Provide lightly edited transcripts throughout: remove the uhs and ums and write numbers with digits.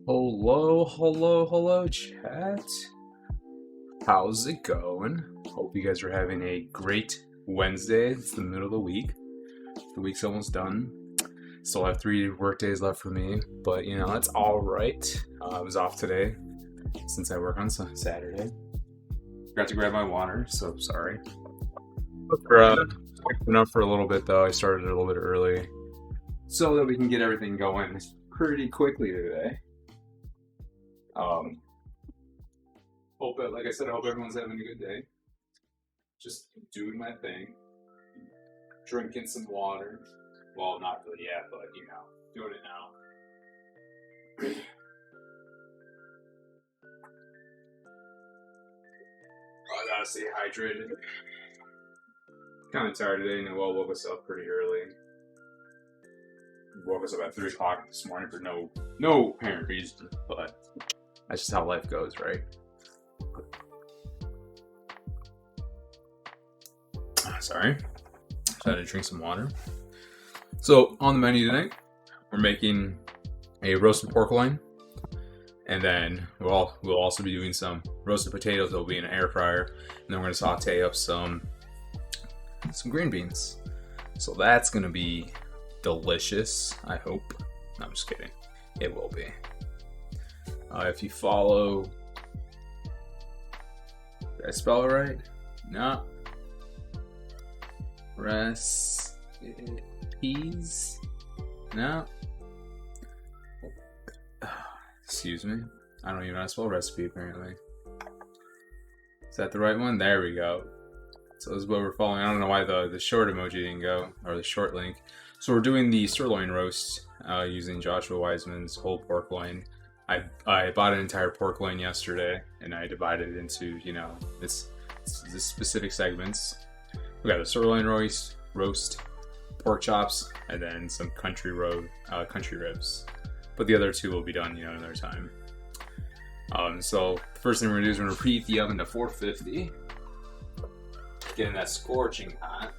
Hello, chat. How's it going? Hope you guys are having a great Wednesday. It's the middle of the week. The week's almost done. Still have 3 work days left for me, but that's all right. I was off today since I work on Saturday. Forgot to grab my water, so sorry. Been up for a little bit though. I started a little bit early so that we can get everything going pretty quickly today. Like I said, I hope everyone's having a good day. Just doing my thing. Drinking some water. Well, not really yet, but doing it now. I gotta stay hydrated. Kind of tired today, and woke us up pretty early. Woke us up at 3 o'clock this morning for no apparent reason, but that's just how life goes, right? Sorry. Just had to drink some water. So, on the menu tonight, we're making a roasted pork loin. And then we'll also be doing some roasted potatoes that will be in an air fryer. And then we're going to saute up some green beans. So that's going to be delicious, I hope. No, I'm just kidding. It will be. If you follow... Did I spell it right? No. Recipes? No. Excuse me. I don't even know how to spell recipe, apparently. Is that the right one? There we go. So this is what we're following. I don't know why the short emoji didn't go, or the short link. So we're doing the sirloin roast using Joshua Wiseman's whole pork loin. I bought an entire pork loin yesterday, and I divided it into, this specific segments. We got the sirloin roast, pork chops, and then some country ribs. But the other 2 will be done, another time. So the first thing we're gonna do is we're gonna preheat the oven to 450, getting that scorching hot.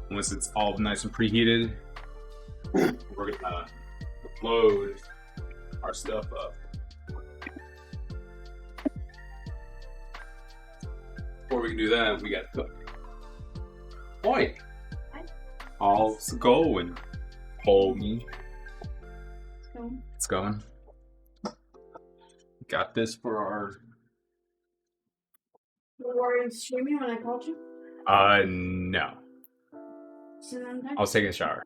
Once it's all nice and preheated, we're gonna load our stuff up. Before we can do that, we gotta cook. Loin! How's it going? Hold me. It's going. Got this for our... Were you streaming when I called you? No. I was taking a shower.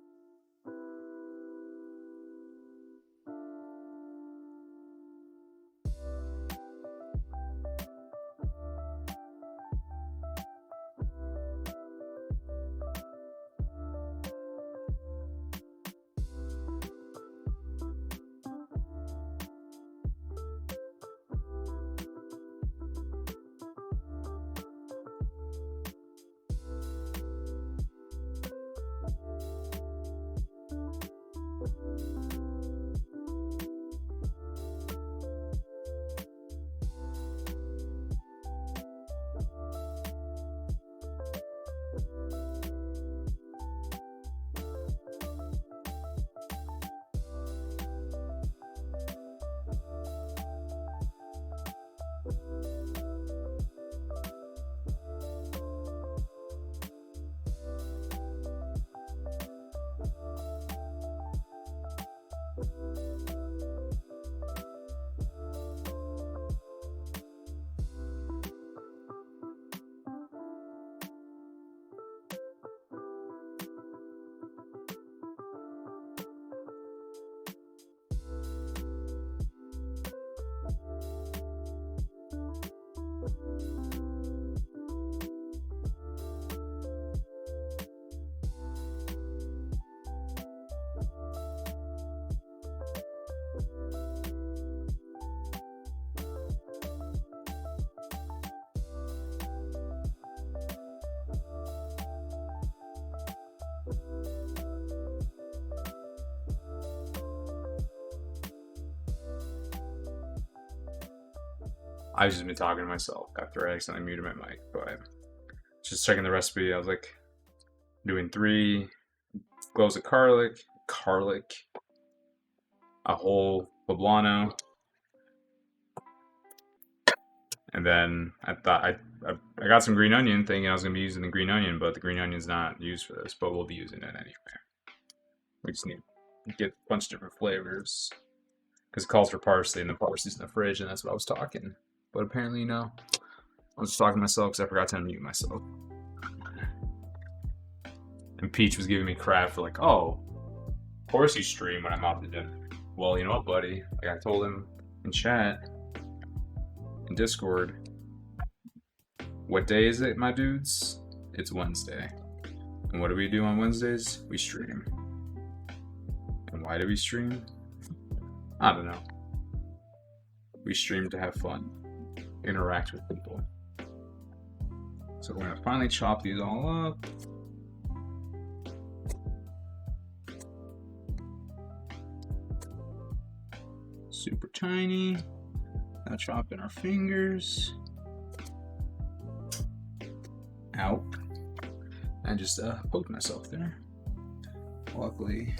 I've just been talking to myself after I accidentally muted my mic, but just checking the recipe. I was like doing 3 cloves of garlic, a whole poblano, and then I thought I got some green onion, thinking I was gonna be using the green onion, but the green onion's not used for this. But we'll be using it anyway. We just need to get a bunch of different flavors because it calls for parsley, and the parsley's in the fridge, and that's what I was talking. But apparently, I was just talking to myself because I forgot to unmute myself. And Peach was giving me crap for like, oh, of course you stream when I'm out to dinner. Well, you know what, buddy? Like I told him in chat, in Discord, what day is it, my dudes? It's Wednesday. And what do we do on Wednesdays? We stream. And why do we stream? I don't know. We stream to have fun, interact with people. So we're gonna finally chop these all up. Super tiny. Now chop in our fingers. Ow. I just poked myself there. Luckily,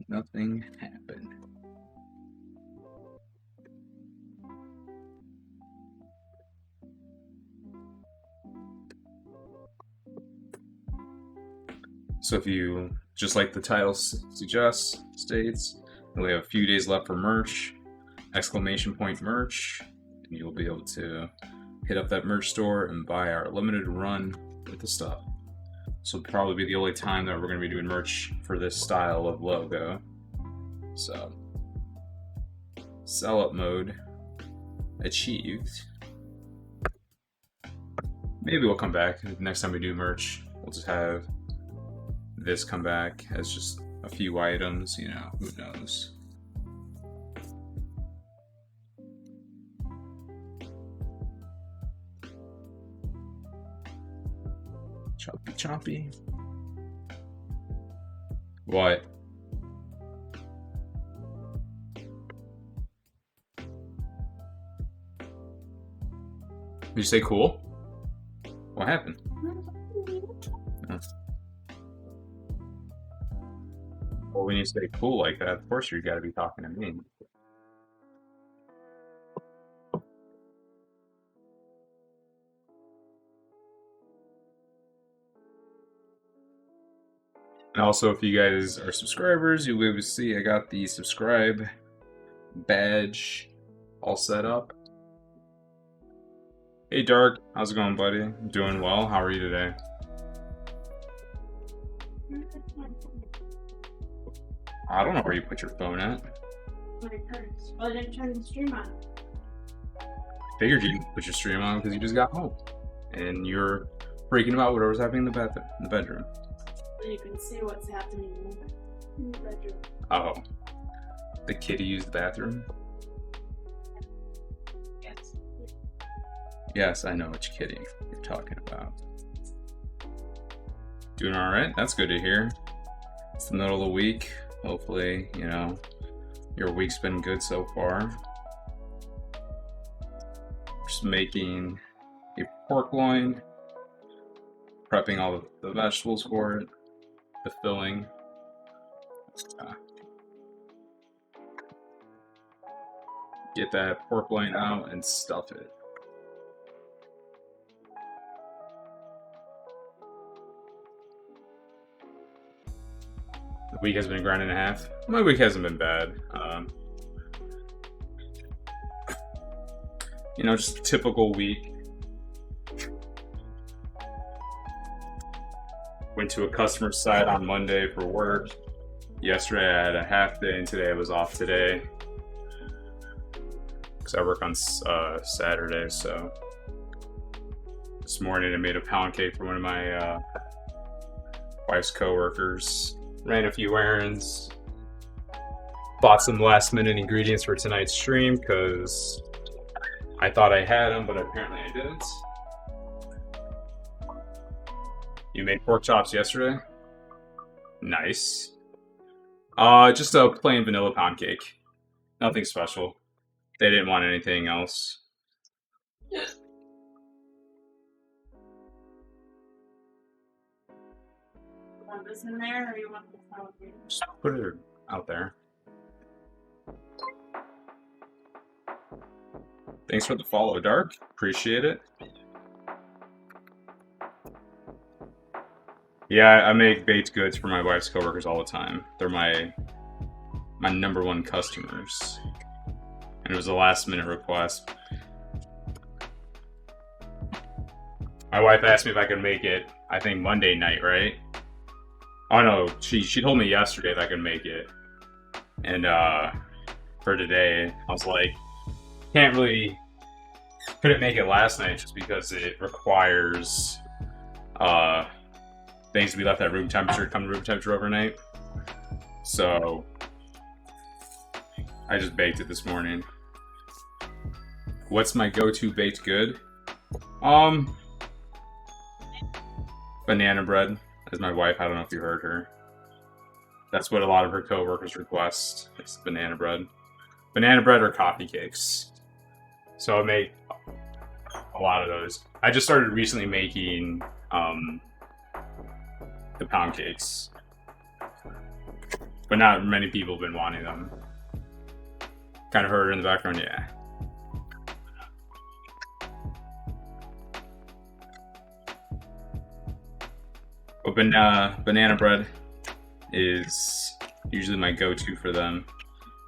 nothing happened. So if you, just like the title suggests, states, we have a few days left for merch, ! Merch, and you'll be able to hit up that merch store and buy our limited run with the stuff. So it'll probably be the only time that we're going to be doing merch for this style of logo. So, sell up mode achieved. Maybe we'll come back next time we do merch. We'll just have this come back as just a few items, who knows. Choppy. What? Did you say cool? What happened? Oh. Well, when you say cool like that, of course you gotta be talking to me. And also, if you guys are subscribers, you'll be able to see I got the subscribe badge all set up. Hey Dark, how's it going, buddy? Doing well. How are you today? I don't know where you put your phone at. My purse. Well, I didn't turn the stream on. Figured you didn't put your stream on because you just got home. And you're freaking about whatever's happening in the bedroom. You can see what's happening in the bedroom. Oh. The kitty used the bathroom? Yes. Yes, I know which kitty you're talking about. Doing alright? That's good to hear. It's the middle of the week. Hopefully, your week's been good so far. Just making a pork loin. Prepping all the vegetables for it. The filling. Get that pork loin out and stuff it. The week has been a grind and a half. My week hasn't been bad. Just a typical week. Went to a customer site on Monday for work. Yesterday I had a half day, and today I was off today because I work on Saturday. So this morning I made a pound cake for one of my wife's coworkers. Ran a few errands. Bought some last minute ingredients for tonight's stream because I thought I had them, but apparently I didn't. You made pork chops yesterday? Nice. Just a plain vanilla pound cake. Nothing special. They didn't want anything else. Want this in there, or you want this out here? Just put it out there. Thanks for the follow, Dark. Appreciate it. Yeah, I make baked goods for my wife's coworkers all the time. They're my #1 customers. And it was a last minute request. My wife asked me if I could make it, I think Monday night, right? Oh no, she told me yesterday if I could make it. And for today, I was like, couldn't make it last night just because it requires things to be left at room temperature, come to room temperature overnight. So I just baked it this morning. What's my go-to baked good? Banana bread, as my wife, I don't know if you heard her. That's what a lot of her coworkers request. It's banana bread. Banana bread or coffee cakes. So I make a lot of those. I just started recently making the pound cakes. But not many people have been wanting them. Kind of heard her in the background, yeah. But banana bread is usually my go-to for them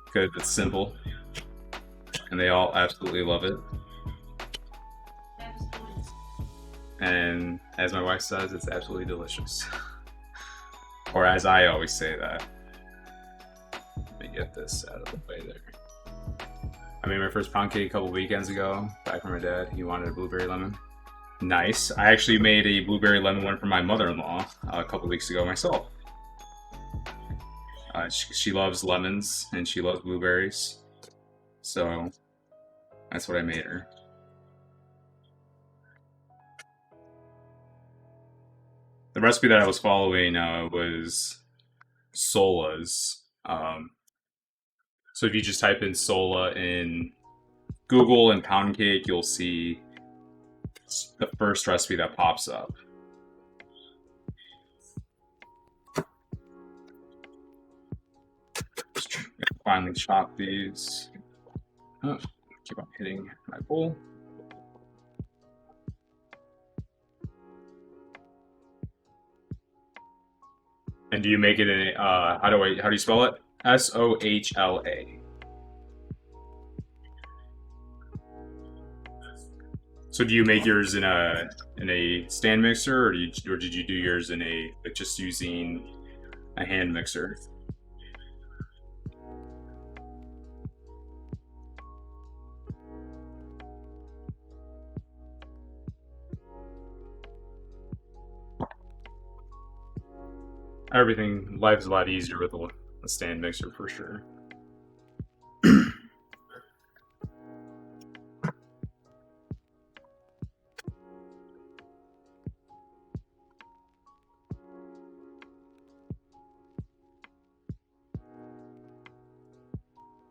because it's simple and they all absolutely love it. And as my wife says, it's absolutely delicious. Or as I always say that. Let me get this out of the way there. I made my first pound cake a couple weekends ago, back from my dad. He wanted a blueberry lemon. Nice. I actually made a blueberry lemon one for my mother-in-law a couple weeks ago myself. She loves lemons and she loves blueberries. So that's what I made her. The recipe that I was following was Sola's. So if you just type in Sola in Google and pound cake, you'll see the first recipe that pops up. Just finally chop these. Oh, keep on hitting my bowl. And do you make it in a, how do you spell it? Sohla. So do you make yours in a stand mixer, or did you do yours in a just using a hand mixer? Life's a lot easier with a stand mixer for sure.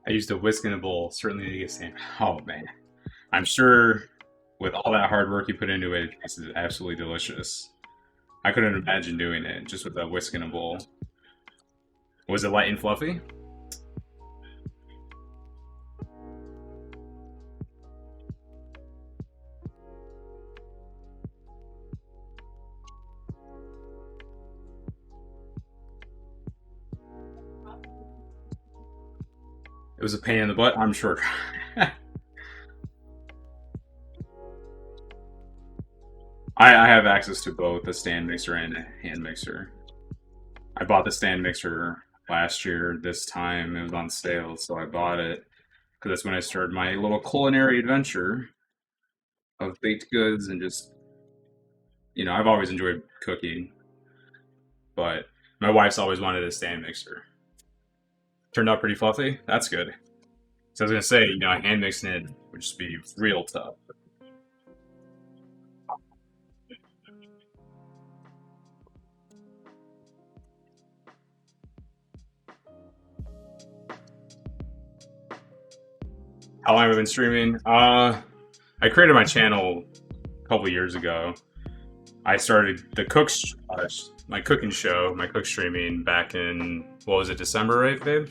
I used a whisk in a bowl, certainly to get stand. Oh man, I'm sure with all that hard work you put into it, this is absolutely delicious. I couldn't imagine doing it just with a whisk in a bowl. Was it light and fluffy? It was a pain in the butt, I'm sure. I have access to both a stand mixer and a hand mixer. I bought the stand mixer last year. This time it was on sale, so I bought it because that's when I started my little culinary adventure of baked goods and just, I've always enjoyed cooking, but my wife's always wanted a stand mixer. Turned out pretty fluffy. That's good. So I was gonna say, hand mixing it would just be real tough. How long have I been streaming? I created my channel a couple years ago. I started my cooking show, my cook streaming back in, what was it, December, right, babe?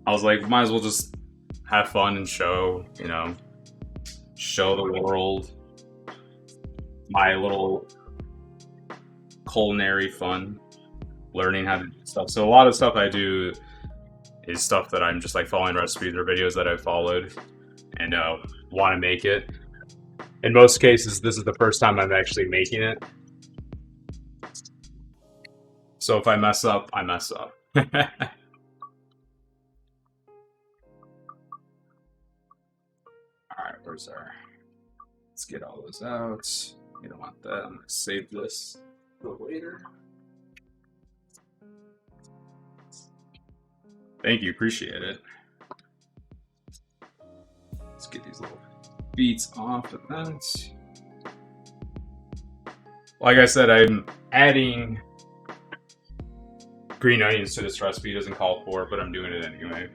I was like, might as well just have fun and show the world my little culinary fun, learning how to do stuff. So a lot of stuff I do is stuff that I'm just like following recipes or videos that I've followed and want to make it. In most cases, this is the first time I'm actually making it. So if I mess up, I mess up. Alright, where's our... Let's get all those out. You don't want that. I'm going to save this for later. Thank you, appreciate it. Let's get these little beets off of that. Like I said, I'm adding green onions to this recipe. It doesn't call for it, but I'm doing it anyway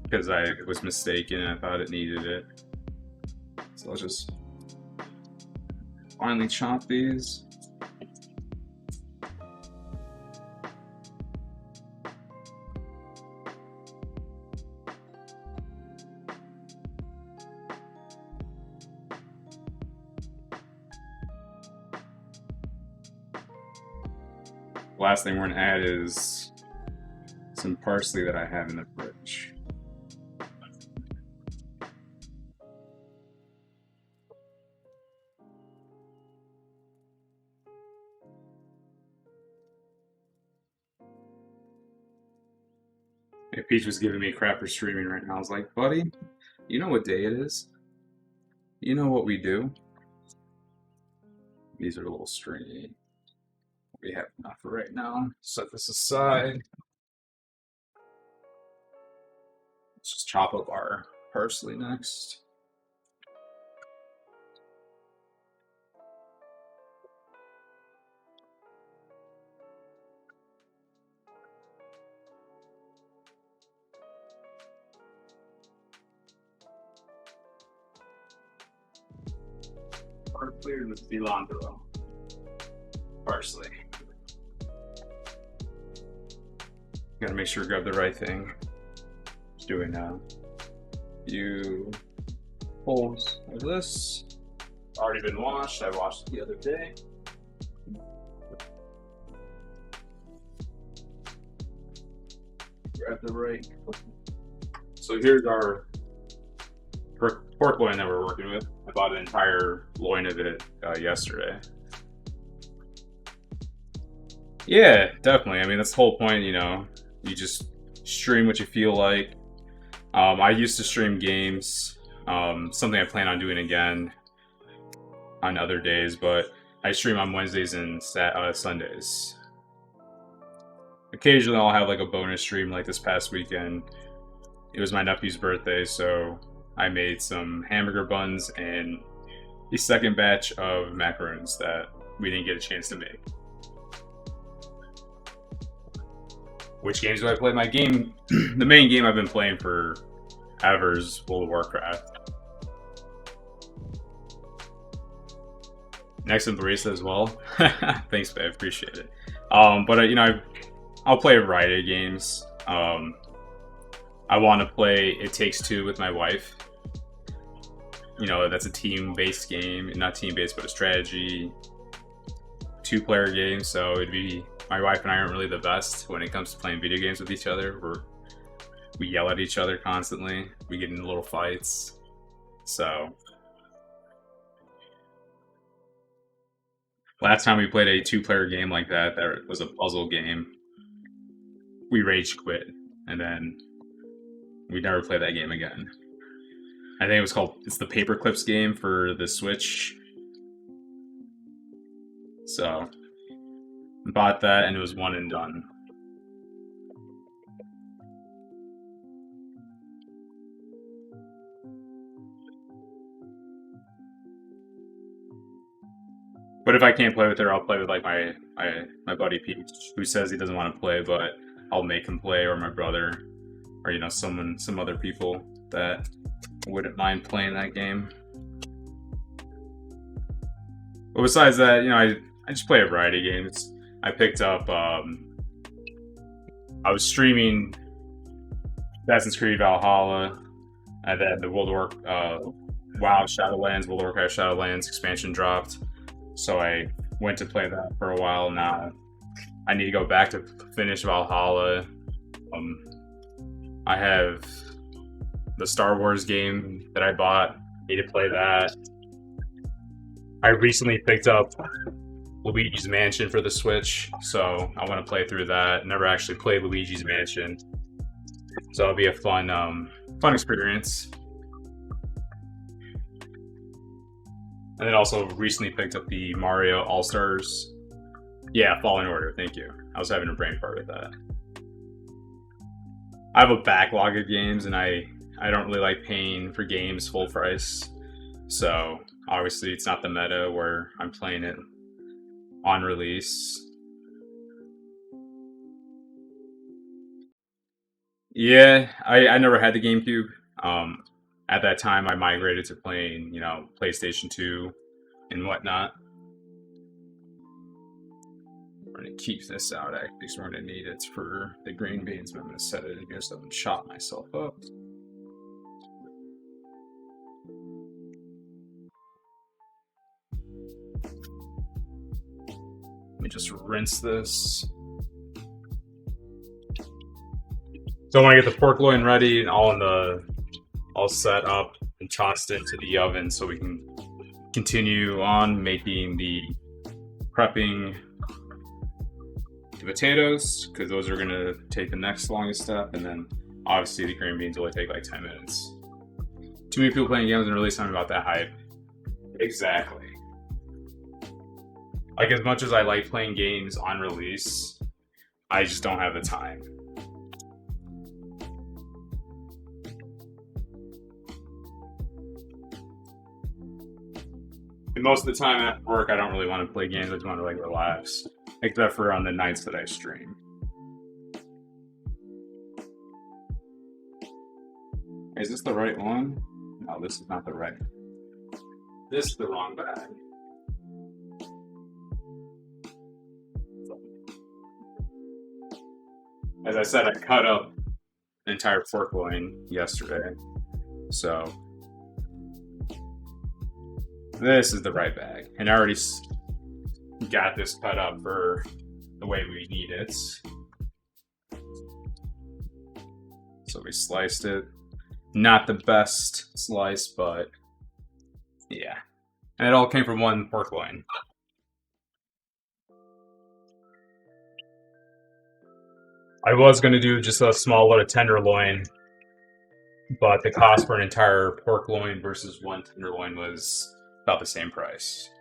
because I was mistaken and I thought it needed it. So I'll just finely chop these. Last thing we're gonna add is some parsley that I have in the fridge. If Peach was giving me crap for streaming right now, I was like, buddy, you know what day it is? You know what we do? These are a little stringy. We have enough for right now. Set this aside. Let's just chop up our parsley next. Parsley or the cilantro? Parsley. Gotta make sure to grab the right thing. Just doing a few holes of this. Already been washed. I washed it the other day. Grab the right. So here's our pork loin that we're working with. I bought an entire loin of it yesterday. Yeah, definitely. I mean, that's the whole point, you just stream what you feel like. I used to stream games, something I plan on doing again on other days, but I stream on Wednesdays and Sundays. Occasionally I'll have like a bonus stream like this past weekend. It was my nephew's birthday, so I made some hamburger buns and the second batch of macaroons that we didn't get a chance to make. Which games do I play? My game, the main game I've been playing for ever is World of Warcraft. Next in Barista as well. Thanks, babe. Appreciate it. But I'll play a variety of games. I want to play It Takes Two with my wife. That's a team-based game, not team-based, but a strategy two-player game. So it'd be. My wife and I aren't really the best when it comes to playing video games with each other. We yell at each other constantly. We get into little fights. So last time we played a two-player game like that was a puzzle game. We rage quit, and then we never played that game again. I think it's the Paper Clips game for the Switch. So bought that and it was one and done. But if I can't play with her, I'll play with like my buddy Pete, who says he doesn't want to play, but I'll make him play, or my brother, or some other people that wouldn't mind playing that game. But besides that, I just play a variety of games. I picked up. I was streaming Assassin's Creed Valhalla, and then the WoW Shadowlands, World of Warcraft Shadowlands expansion dropped. So I went to play that for a while now. I need to go back to finish Valhalla. I have the Star Wars game that I bought. I need to play that. I recently picked up Luigi's Mansion for the Switch, so I want to play through that. Never actually played Luigi's Mansion, so it'll be a fun experience. And then also recently picked up the Mario All-Stars. Yeah, Fallen Order, thank you. I was having a brain fart with that. I have a backlog of games, and I don't really like paying for games full price. So, obviously, it's not the meta where I'm playing it on release. Yeah, I never had the GameCube. At that time, I migrated to playing, PlayStation 2 and whatnot. We're going to keep this out, actually, because we're going to need it for the green beans. But I'm going to set it in here so I don't chop myself up. Let me just rinse this. So I want to get the pork loin ready and all set up and tossed into the oven so we can continue on making prepping the potatoes, because those are going to take the next longest step, and then obviously the green beans will only take like 10 minutes. Too many people playing games and release time about that hype. Exactly. Like, as much as I like playing games on release, I just don't have the time. And most of the time at work, I don't really want to play games. I just want to relax, except for on the nights that I stream. Is this the right one? No, this is not the right. This is the wrong bag. As I said, I cut up an entire pork loin yesterday, so this is the right bag. And I already got this cut up for the way we need it. So we sliced it. Not the best slice, but yeah. And it all came from one pork loin. I was going to do just a small little tenderloin, but the cost for an entire pork loin versus one tenderloin was about the same price.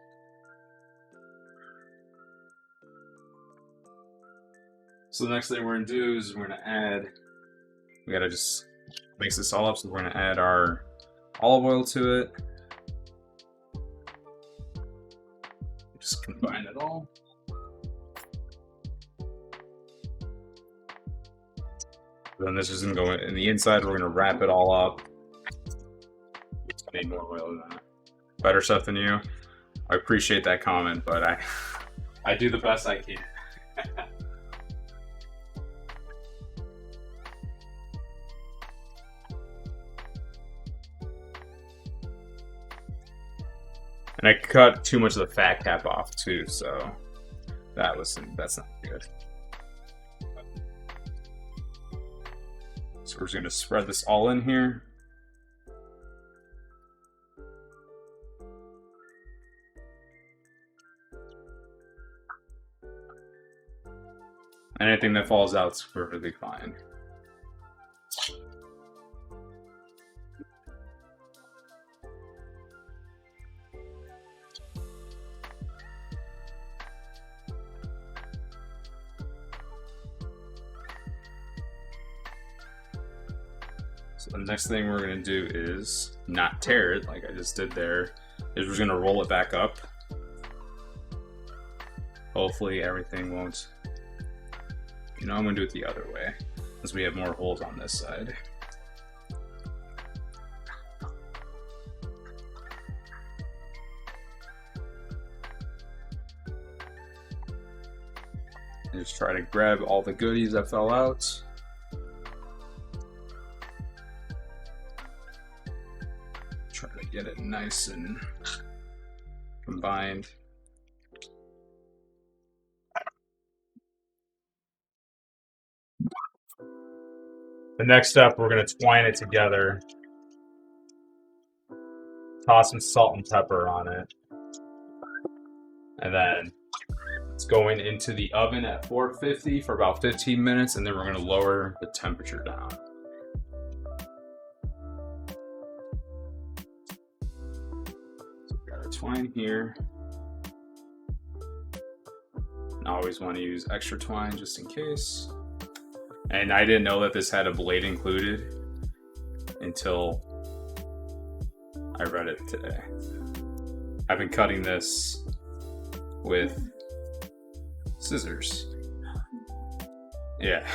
So the next thing we're going to do is we're going to add, we got to just mix this all up, so we're going to add our olive oil to it. Just combine it all. Then this is going to go in the inside. We're going to wrap it all up. I need more oil than that. Better stuff than you. I appreciate that comment, but I do the best I can. And I cut too much of the fat cap off too, so that's not good. So we're just going to spread this all in here. And anything that falls out is perfectly fine. So the next thing we're going to do is not tear it like I just did there. Is we're going to roll it back up. Hopefully everything won't You know, I'm gonna do it the other way, as we have more holes on this side. And just try to grab all the goodies that fell out. Try to get it nice and combined. The next step, we're going to twine it together. Toss some salt and pepper on it. And then it's going into the oven at 450 for about 15 minutes, and then we're going to lower the temperature down. So we've got our twine here. I always want to use extra twine just in case. And I didn't know that this had a blade included until I read it today. I've been cutting this with scissors. Yeah.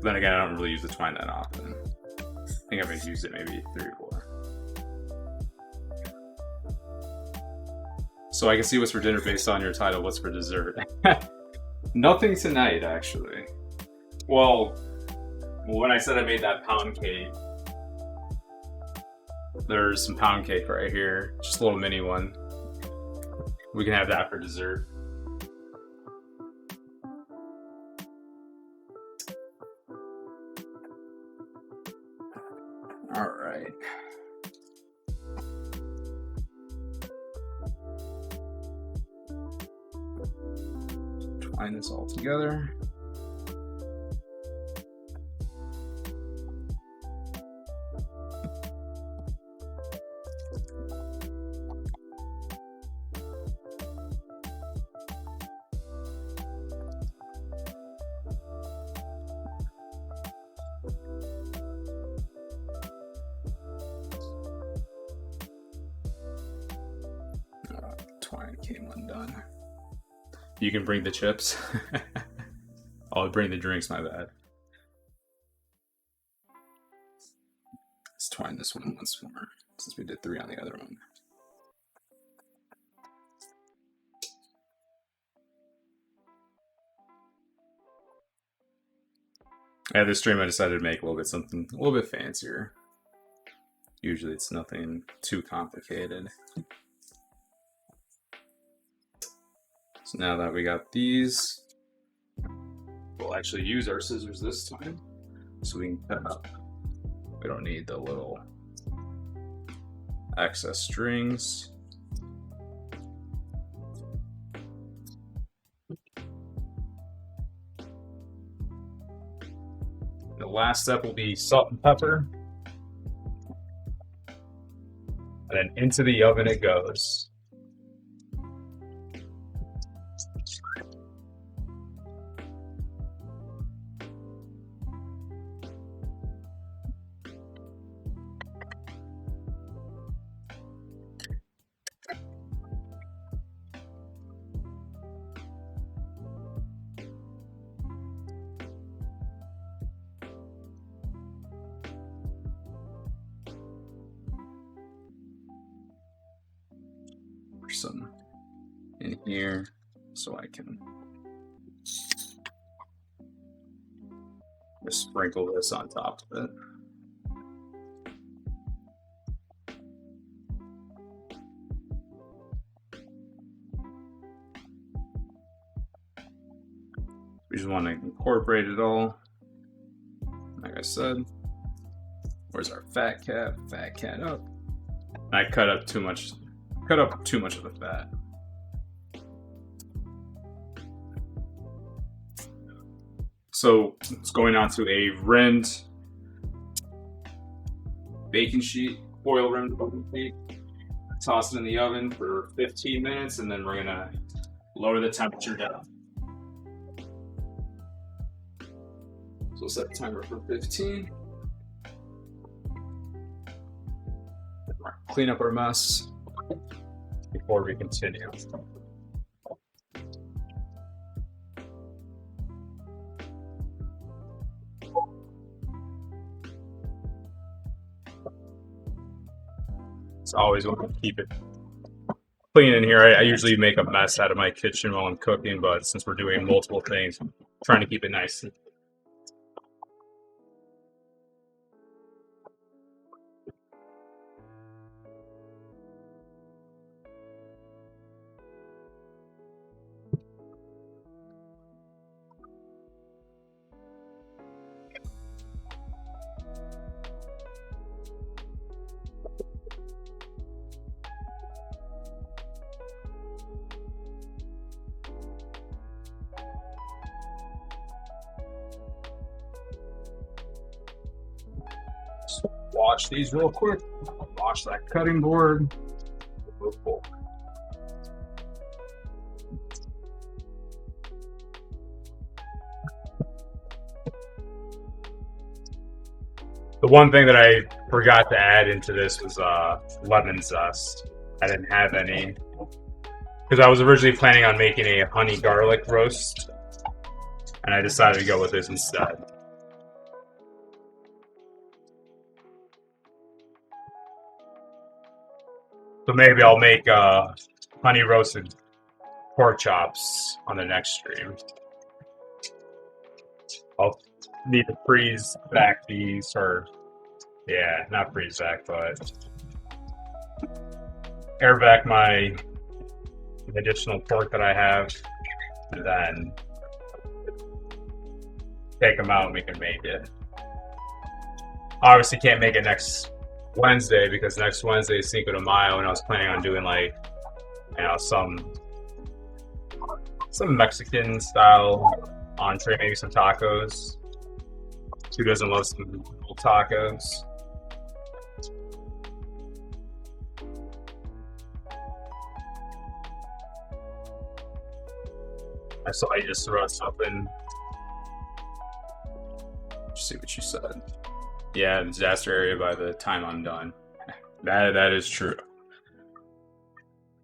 Then again, I don't really use the twine that often. I think I've used it maybe 3 or 4. So I can see what's for dinner based on your title, what's for dessert. Nothing tonight, actually. Well, when I said I made that pound cake, there's some pound cake right here. Just a little mini one. We can have that for dessert. All right. Twine this all together. Twine came undone. You can bring the chips. I'll bring the drinks, my bad. Let's twine this one once more, since we did 3 on the other one. Yeah, this stream I decided to make a little bit fancier. Usually it's nothing too complicated. So now that we got these, we'll actually use our scissors this time so we can cut up. We don't need the little excess strings. The last step will be salt and pepper. And then into the oven it goes. Some in here so I can just sprinkle this on top of it. We just want to incorporate it all. Like I said, where's our fat cat? Fat cat up. I cut up too much of the fat. So it's going onto a rimmed baking sheet, foil rimmed baking sheet. Toss it in the oven for 15 minutes, and then we're gonna lower the temperature down. So we'll set the timer for 15. Clean up our mess before we continue. So I always want to keep it clean in here. I usually make a mess out of my kitchen while I'm cooking, but since we're doing multiple things, I'm trying to keep it nice. Just wash these real quick. Wash that cutting board. Move forward. The one thing that I forgot to add into this was lemon zest. I didn't have any because I was originally planning on making a honey garlic roast, and I decided to go with this instead. So maybe I'll make honey roasted pork chops on the next stream. I'll need to freeze back these, or yeah, not freeze back, but air back my additional pork that I have, and then take them out and we can make it. Obviously can't make it next Wednesday because next Wednesday is Cinco de Mayo, and I was planning on doing like, you know, some Mexican style entree, maybe some tacos. Who doesn't love some little tacos? I saw you just throw something. Just see what you said. Yeah, the disaster area by the time I'm done. That is true.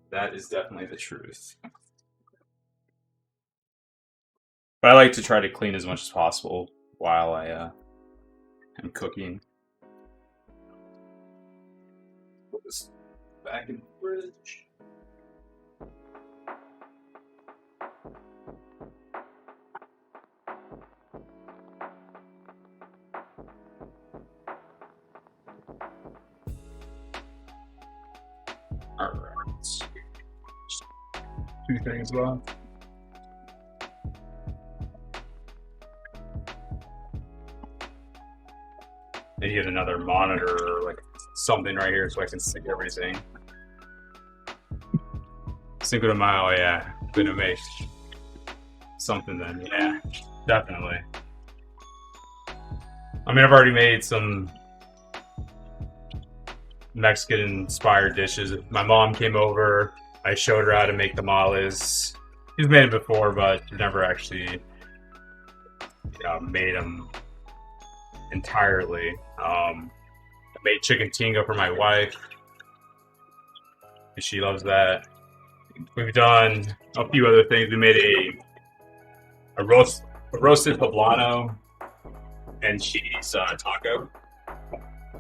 That is definitely the truth. But I like to try to clean as much as possible while I am cooking. Put this back in the fridge. Alright. Two things left. I need another monitor or like something right here so I can see everything. Cinco de Mayo, yeah. Gonna make something then, yeah. Definitely. I mean, I've already made some Mexican-inspired dishes. My mom came over. I showed her how to make tamales. She's made it before, but never actually, made them entirely. I made chicken tinga for my wife. She loves that. We've done a few other things. We made a roasted poblano and cheese taco.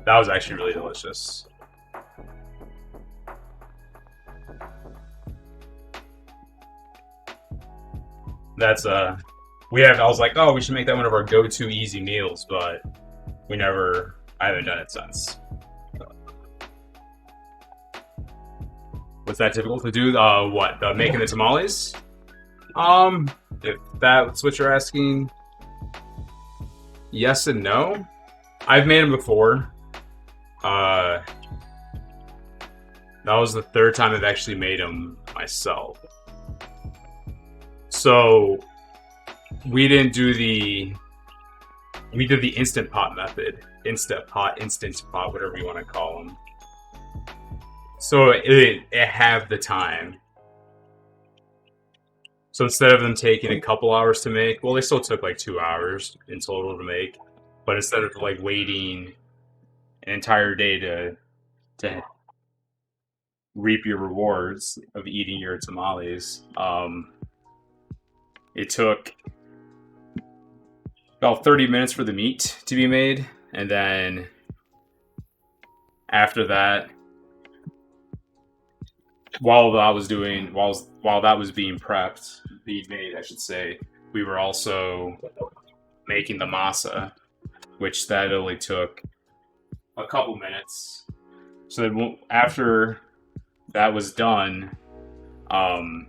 That was actually really delicious. That's I was like, oh, we should make that one of our go-to easy meals, but I haven't done it since. What's that difficult to do? Making the tamales? If that's what you're asking, yes and no. I've made them before. That was the third time I've actually made them myself. So we did the Instant Pot method. Instant Pot, whatever you want to call them. So it have the time. So instead of them taking a couple hours to make, well, they still took like 2 hours in total to make. But instead of like waiting an entire day to reap your rewards of eating your tamales, it took about 30 minutes for the meat to be made, and then after that, while that was being made, I should say, we were also making the masa, which that only took a couple minutes. So then after that was done, um,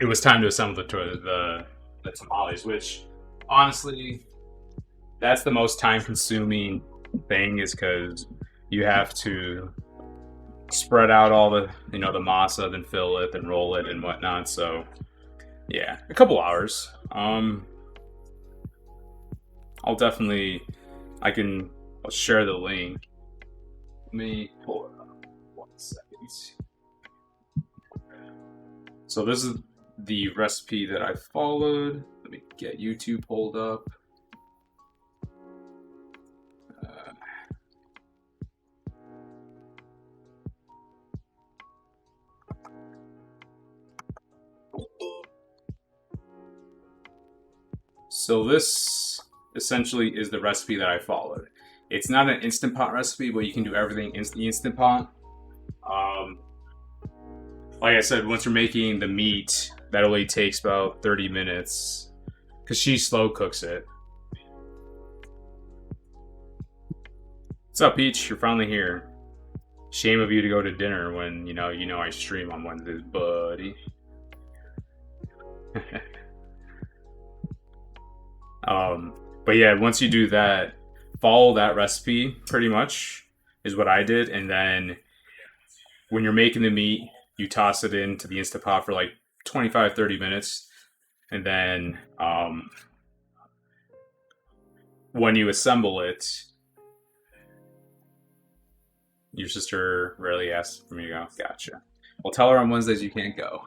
it was time to assemble the tamales, which honestly, that's the most time consuming thing, is because you have to spread out all the the masa, then fill it, then roll it and whatnot. So yeah, a couple hours. I'll definitely I'll share the link. Let me pull it up 1 second. So this is the recipe that I followed. Let me get YouTube pulled up. So this essentially is the recipe that I followed. It's not an Instant Pot recipe, but you can do everything in the Instant Pot. Like I said, once you're making the meat, that only takes about 30 minutes because she slow cooks it. What's up, Peach? You're finally here. Shame of you to go to dinner when you know I stream on Wednesdays, buddy. But yeah, once you do that, follow that recipe pretty much is what I did, and then when you're making the meat, you toss it into the Instant Pot for like 25-30 minutes, and then when you assemble it, your sister rarely asks for me to go. Gotcha. Well, tell her on Wednesdays you can't go.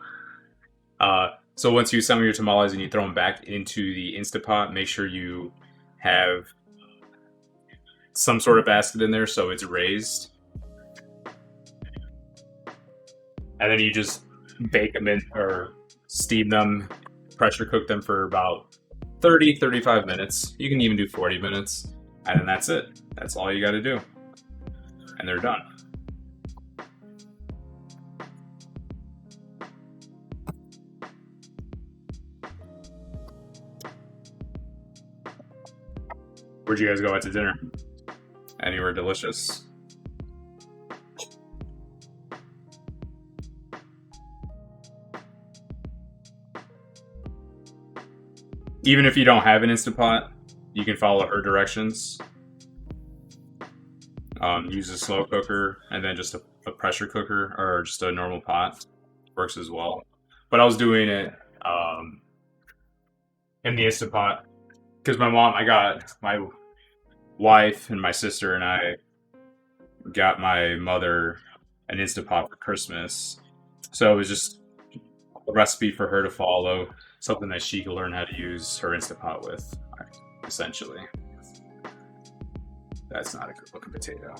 So once you assemble your tamales and you throw them back into the Instant Pot, make sure you have some sort of basket in there so it's raised. And then you just bake them in or steam them, pressure cook them for about 30-35 minutes. You can even do 40 minutes. And then that's it. That's all you got to do. And they're done. Where'd you guys go out to dinner? Anywhere delicious? Even if you don't have an Instant Pot, you can follow her directions. Use a slow cooker and then just a pressure cooker or just a normal pot works as well. But I was doing it in the Instant Pot because I got my wife and my sister and I got my mother an Instant Pot for Christmas. So it was just a recipe for her to follow, something that she could learn how to use her Instant Pot with, essentially. That's not a good looking potato.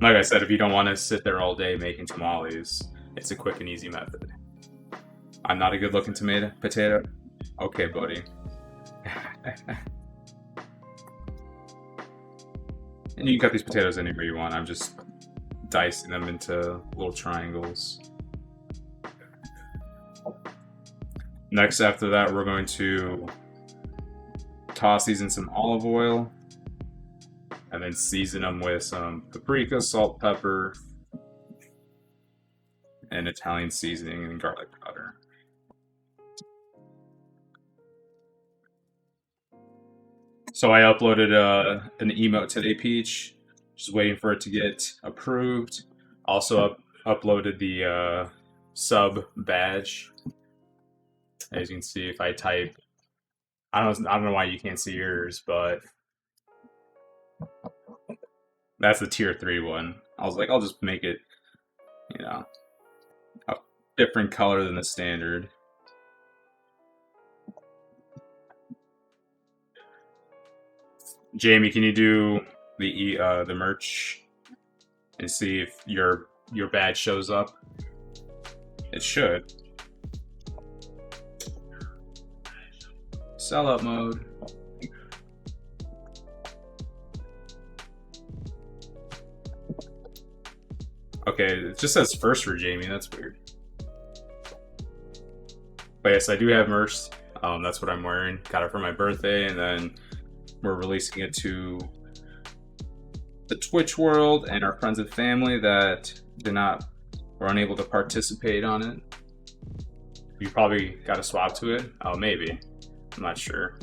Like I said, if you don't want to sit there all day making tamales, it's a quick and easy method. I'm not a good looking potato? Okay, buddy. And you can cut these potatoes anywhere you want. I'm just dicing them into little triangles. Next, after that, we're going to toss these in some olive oil and then season them with some paprika, salt, pepper, and Italian seasoning and garlic powder. So I uploaded an emote today, Peach. Just waiting for it to get approved. Also uploaded the sub badge. As you can see, if I type, I don't know why you can't see yours, but that's the tier 3 one. I was like, I'll just make it, a different color than the standard. Jamie, can you do the merch and see if your badge shows up? It should. Sellout mode. Okay, it just says first for Jamie. That's weird. But yes, I do have merch. That's what I'm wearing. Got it for my birthday, and then we're releasing it to the Twitch world and our friends and family that were unable to participate on it. You probably got a swap to it. Oh, maybe. I'm not sure.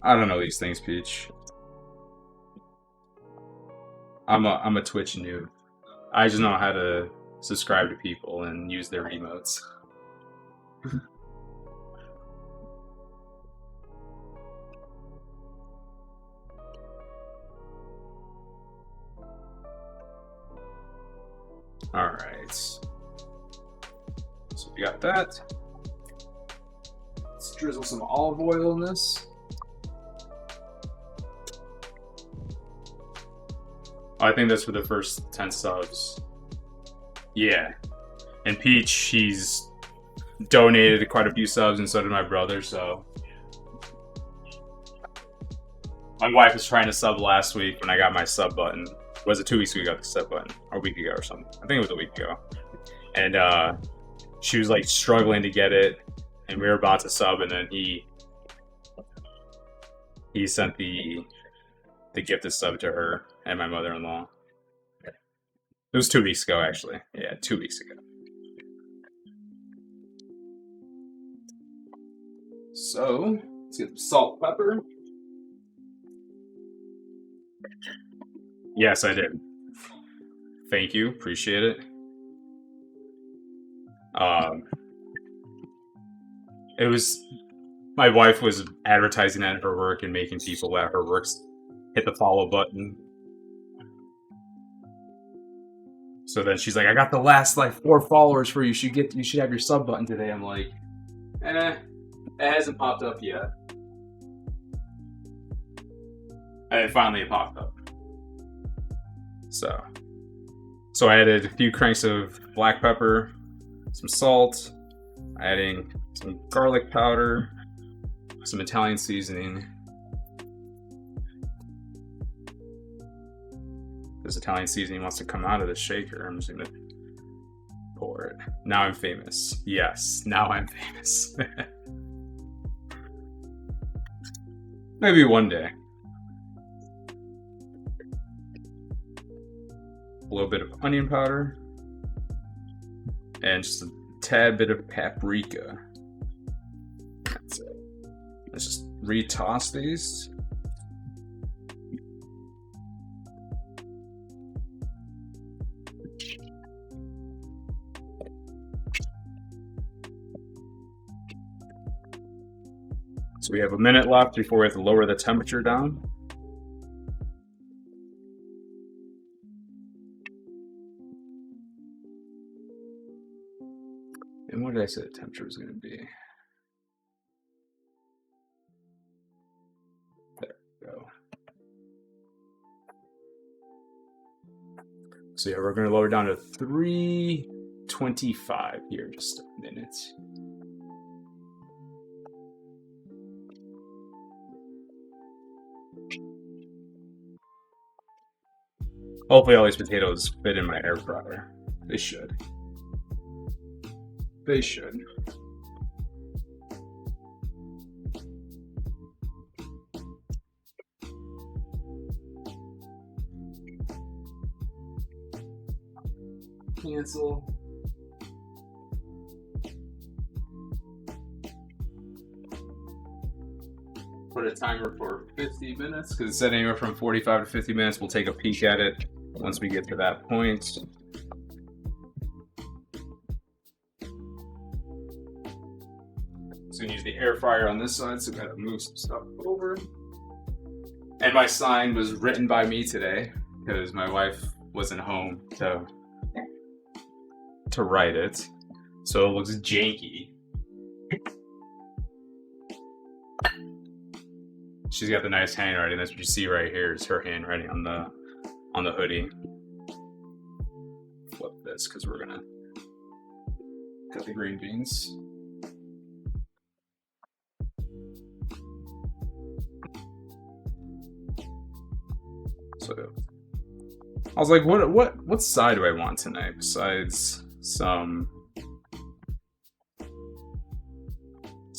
I don't know these things, Peach. I'm a Twitch noob. I just know how to subscribe to people and use their emotes. All right. So we got that. Let's drizzle some olive oil in this. I think that's for the first 10 subs. Yeah. And Peach, she's donated quite a few subs, and so did my brother, so. My wife was trying to sub last week when I got my sub button. Was it 2 weeks ago I got the sub button? Or a week ago or something. I think it was a week ago. And she was like struggling to get it, and we were about to sub, and then he sent the gifted sub to her and my mother-in-law. It was 2 weeks ago, actually. Yeah, 2 weeks ago. So, let's get some salt, pepper. Yes, I did. Thank you. Appreciate it. It was... My wife was advertising at her work and making people at her work hit the follow button. So then she's like, I got the last like 4 followers for you. You should have your sub button today. I'm like, it hasn't popped up yet. And then finally it popped up. So I added a few cranks of black pepper, some salt, adding some garlic powder, some Italian seasoning. This Italian seasoning wants to come out of the shaker. I'm just gonna pour it. Now I'm famous. Yes, now I'm famous. Maybe one day. A little bit of onion powder. And just a tad bit of paprika. That's it. Let's just re-toss these. So we have a minute left before we have to lower the temperature down. And what did I say the temperature was going to be? There we go. So yeah, we're going to lower down to 325 here, just a minute. Hopefully all these potatoes fit in my air fryer. They should. They should. Cancel. Put a timer for 50 minutes because it's set anywhere from 45 to 50 minutes. We'll take a peek at it once we get to that point. So we use the air fryer on this side, so we gotta move some stuff over. And my sign was written by me today because my wife wasn't home to write it, so it looks janky. She's got the nice handwriting. That's what you see right here. Is her handwriting on the hoodie. Flip this because we're gonna Got the green beans. So I was like, what side do I want tonight besides some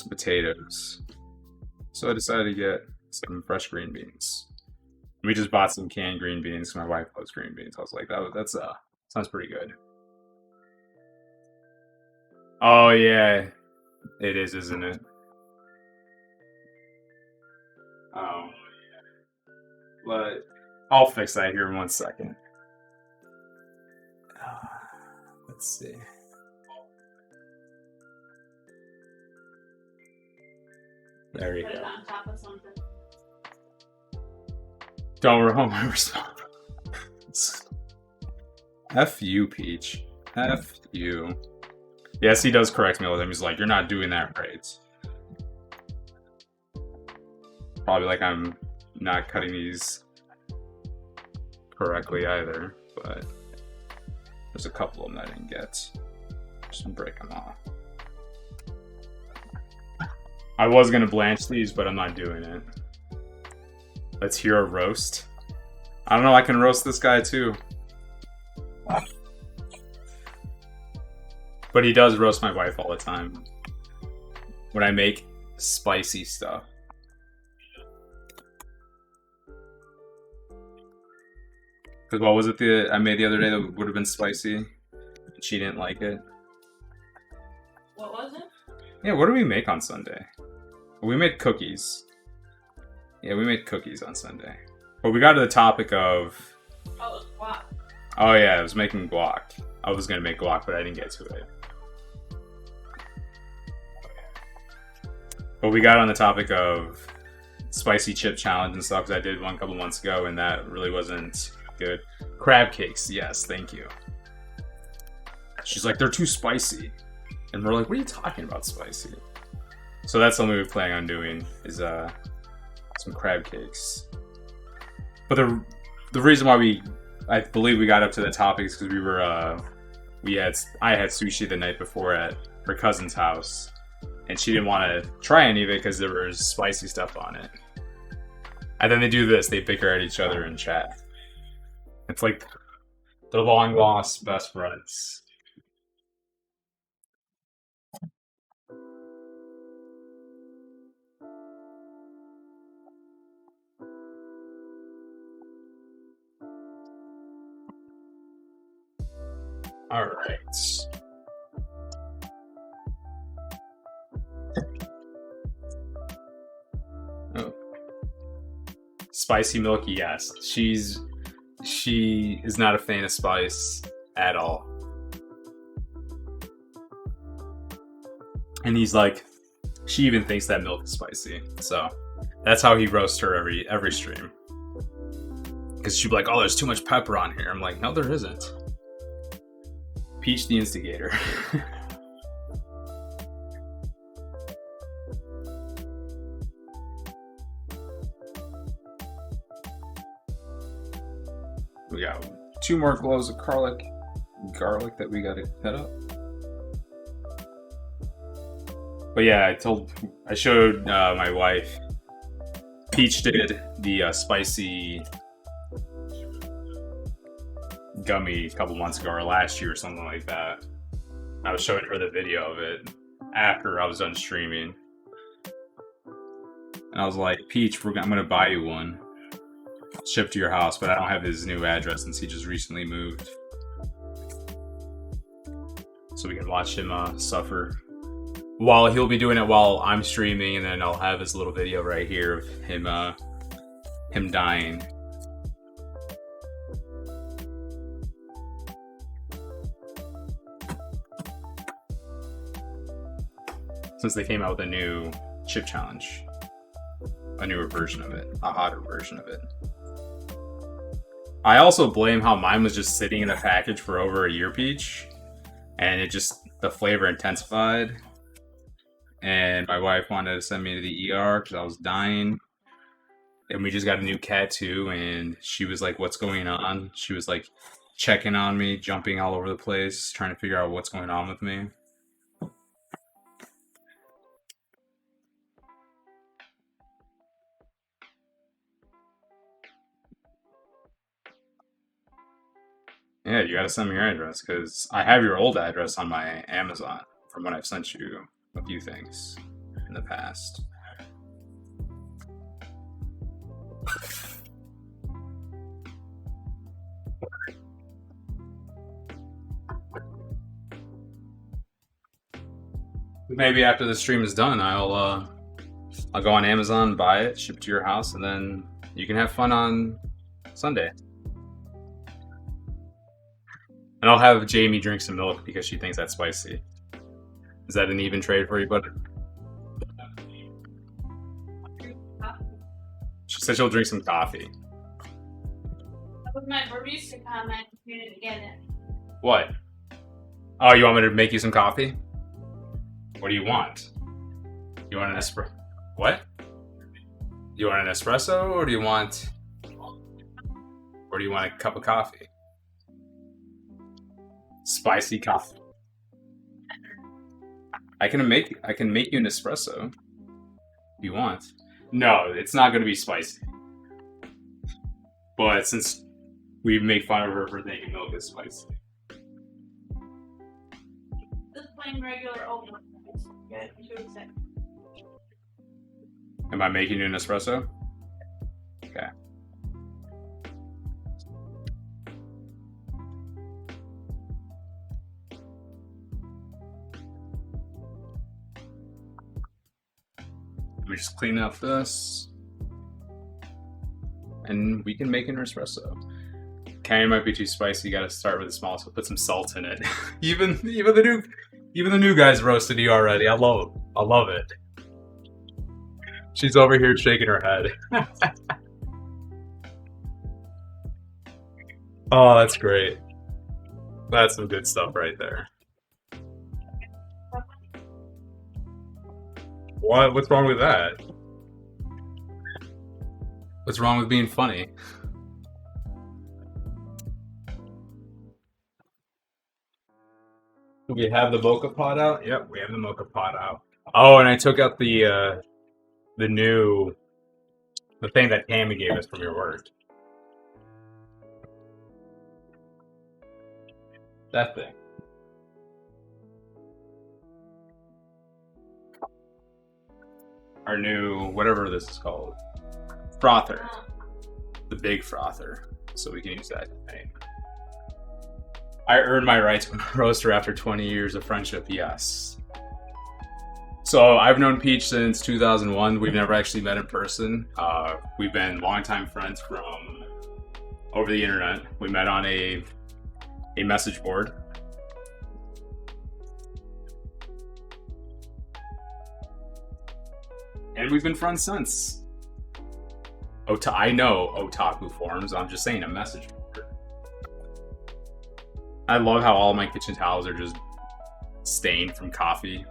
potatoes? So I decided to get some fresh green beans. We just bought some canned green beans. My wife loves green beans. I was like, that's sounds pretty good. Oh yeah, it is, isn't it? Oh, but I'll fix that here in 1 second. Let's see. There you Put it go. on top of something. Don't remember stop. F you, Peach. F you. Yes, he does correct me all the time. He's like, you're not doing that right. Probably like I'm not cutting these correctly either, but there's a couple of them that I didn't get. Just break them off. I was gonna blanch these, but I'm not doing it. Let's hear a roast. I don't know, I can roast this guy too. But he does roast my wife all the time when I make spicy stuff. Because what was it I made the other day that would have been spicy? And she didn't like it. What was it? Yeah, what did we make on Sunday? We made cookies. Yeah, we made cookies on Sunday. But we got to the topic of... Oh, it was guac. Oh yeah, I was making guac. I was going to make guac, but I didn't get to it. But we got on the topic of spicy chip challenge and stuff, because I did one a couple months ago, and that really wasn't good. Crab cakes, yes, thank you. She's like, they're too spicy. And we're like, what are you talking about spicy? So that's something we're planning on doing, is some crab cakes. But the reason why I believe we got up to the topic is because I had sushi the night before at her cousin's house, and she didn't want to try any of it because there was spicy stuff on it. And then they do this, they bicker at each other in chat. It's like the long lost best friends. All right. Oh. Spicy milk, yes. She is not a fan of spice at all. And he's like, she even thinks that milk is spicy. So that's how he roasts her every stream. Because she'd be like, oh, there's too much pepper on here. I'm like, no, there isn't. Peach the instigator. We got 2 more cloves of garlic that we gotta cut up. But yeah, I showed my wife. Peach did the spicy gummy a couple months ago, or last year or something like that. I was showing her the video of it after I was done streaming. And I was like, Peach, I'm gonna buy you one. Shipped to your house, but I don't have his new address since he just recently moved. So we can watch him suffer. While he'll be doing it while I'm streaming, and then I'll have his little video right here of him dying. Since they came out with a new chip challenge. A newer version of it. A hotter version of it. I also blame how mine was just sitting in the package for over a year, Peach. And the flavor intensified. And my wife wanted to send me to the ER because I was dying. And we just got a new cat too, and she was like, what's going on? She was like checking on me, jumping all over the place, trying to figure out what's going on with me. Yeah, you gotta send me your address because I have your old address on my Amazon from when I've sent you a few things in the past. Maybe after the stream is done, I'll go on Amazon, buy it, ship it to your house, and then you can have fun on Sunday. And I'll have Jamie drink some milk because she thinks that's spicy. Is that an even trade for you, bud? She said she'll drink some coffee. With my barista comment, you didn't get it. What? Oh, you want me to make you some coffee? What do you want? You want an espresso? What? You want an espresso, or do you want a cup of coffee? Spicy coffee. I can make you an espresso if you want. No, it's not going to be spicy. But since we make fun of her for thinking milk is spicy. Just plain regular oat milk. Good. Am I making you an espresso? Okay. Let me just clean up this. And we can make an espresso. Candy might be too spicy, you gotta start with a small, so put some salt in it. even the new guys roasted you already. I love it. She's over here shaking her head. Oh, that's great. That's some good stuff right there. What? What's wrong with that? What's wrong with being funny? Do we have the mocha pot out? Yep, we have the mocha pot out. Oh, and I took out the thing that Tammy gave us from your work. That thing. Our new, whatever this is called, frother. The big frother. So we can use that name. I earned my right to a roaster after 20 years of friendship, yes. So I've known Peach since 2001. We've never actually met in person. We've been longtime friends from over the internet. We met on a message board. And we've been friends since. I know otaku forums. I'm just saying a message board. I love how all my kitchen towels are just stained from coffee.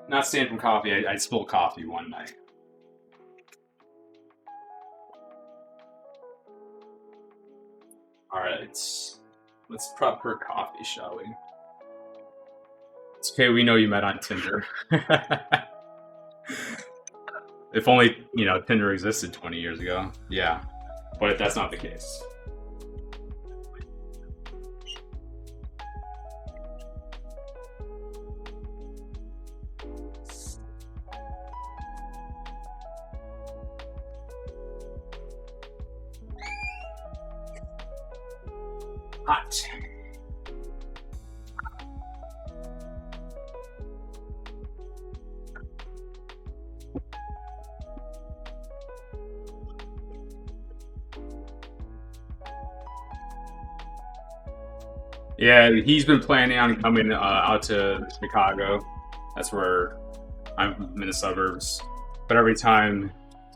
Not stained from coffee. I spilled coffee one night. All right, let's prep her coffee, shall we? It's okay. We know you met on Tinder. If only, Tinder existed 20 years ago. Yeah, but that's not the case. Hot. Yeah, he's been planning on coming out to Chicago. That's where I'm in the suburbs. But every time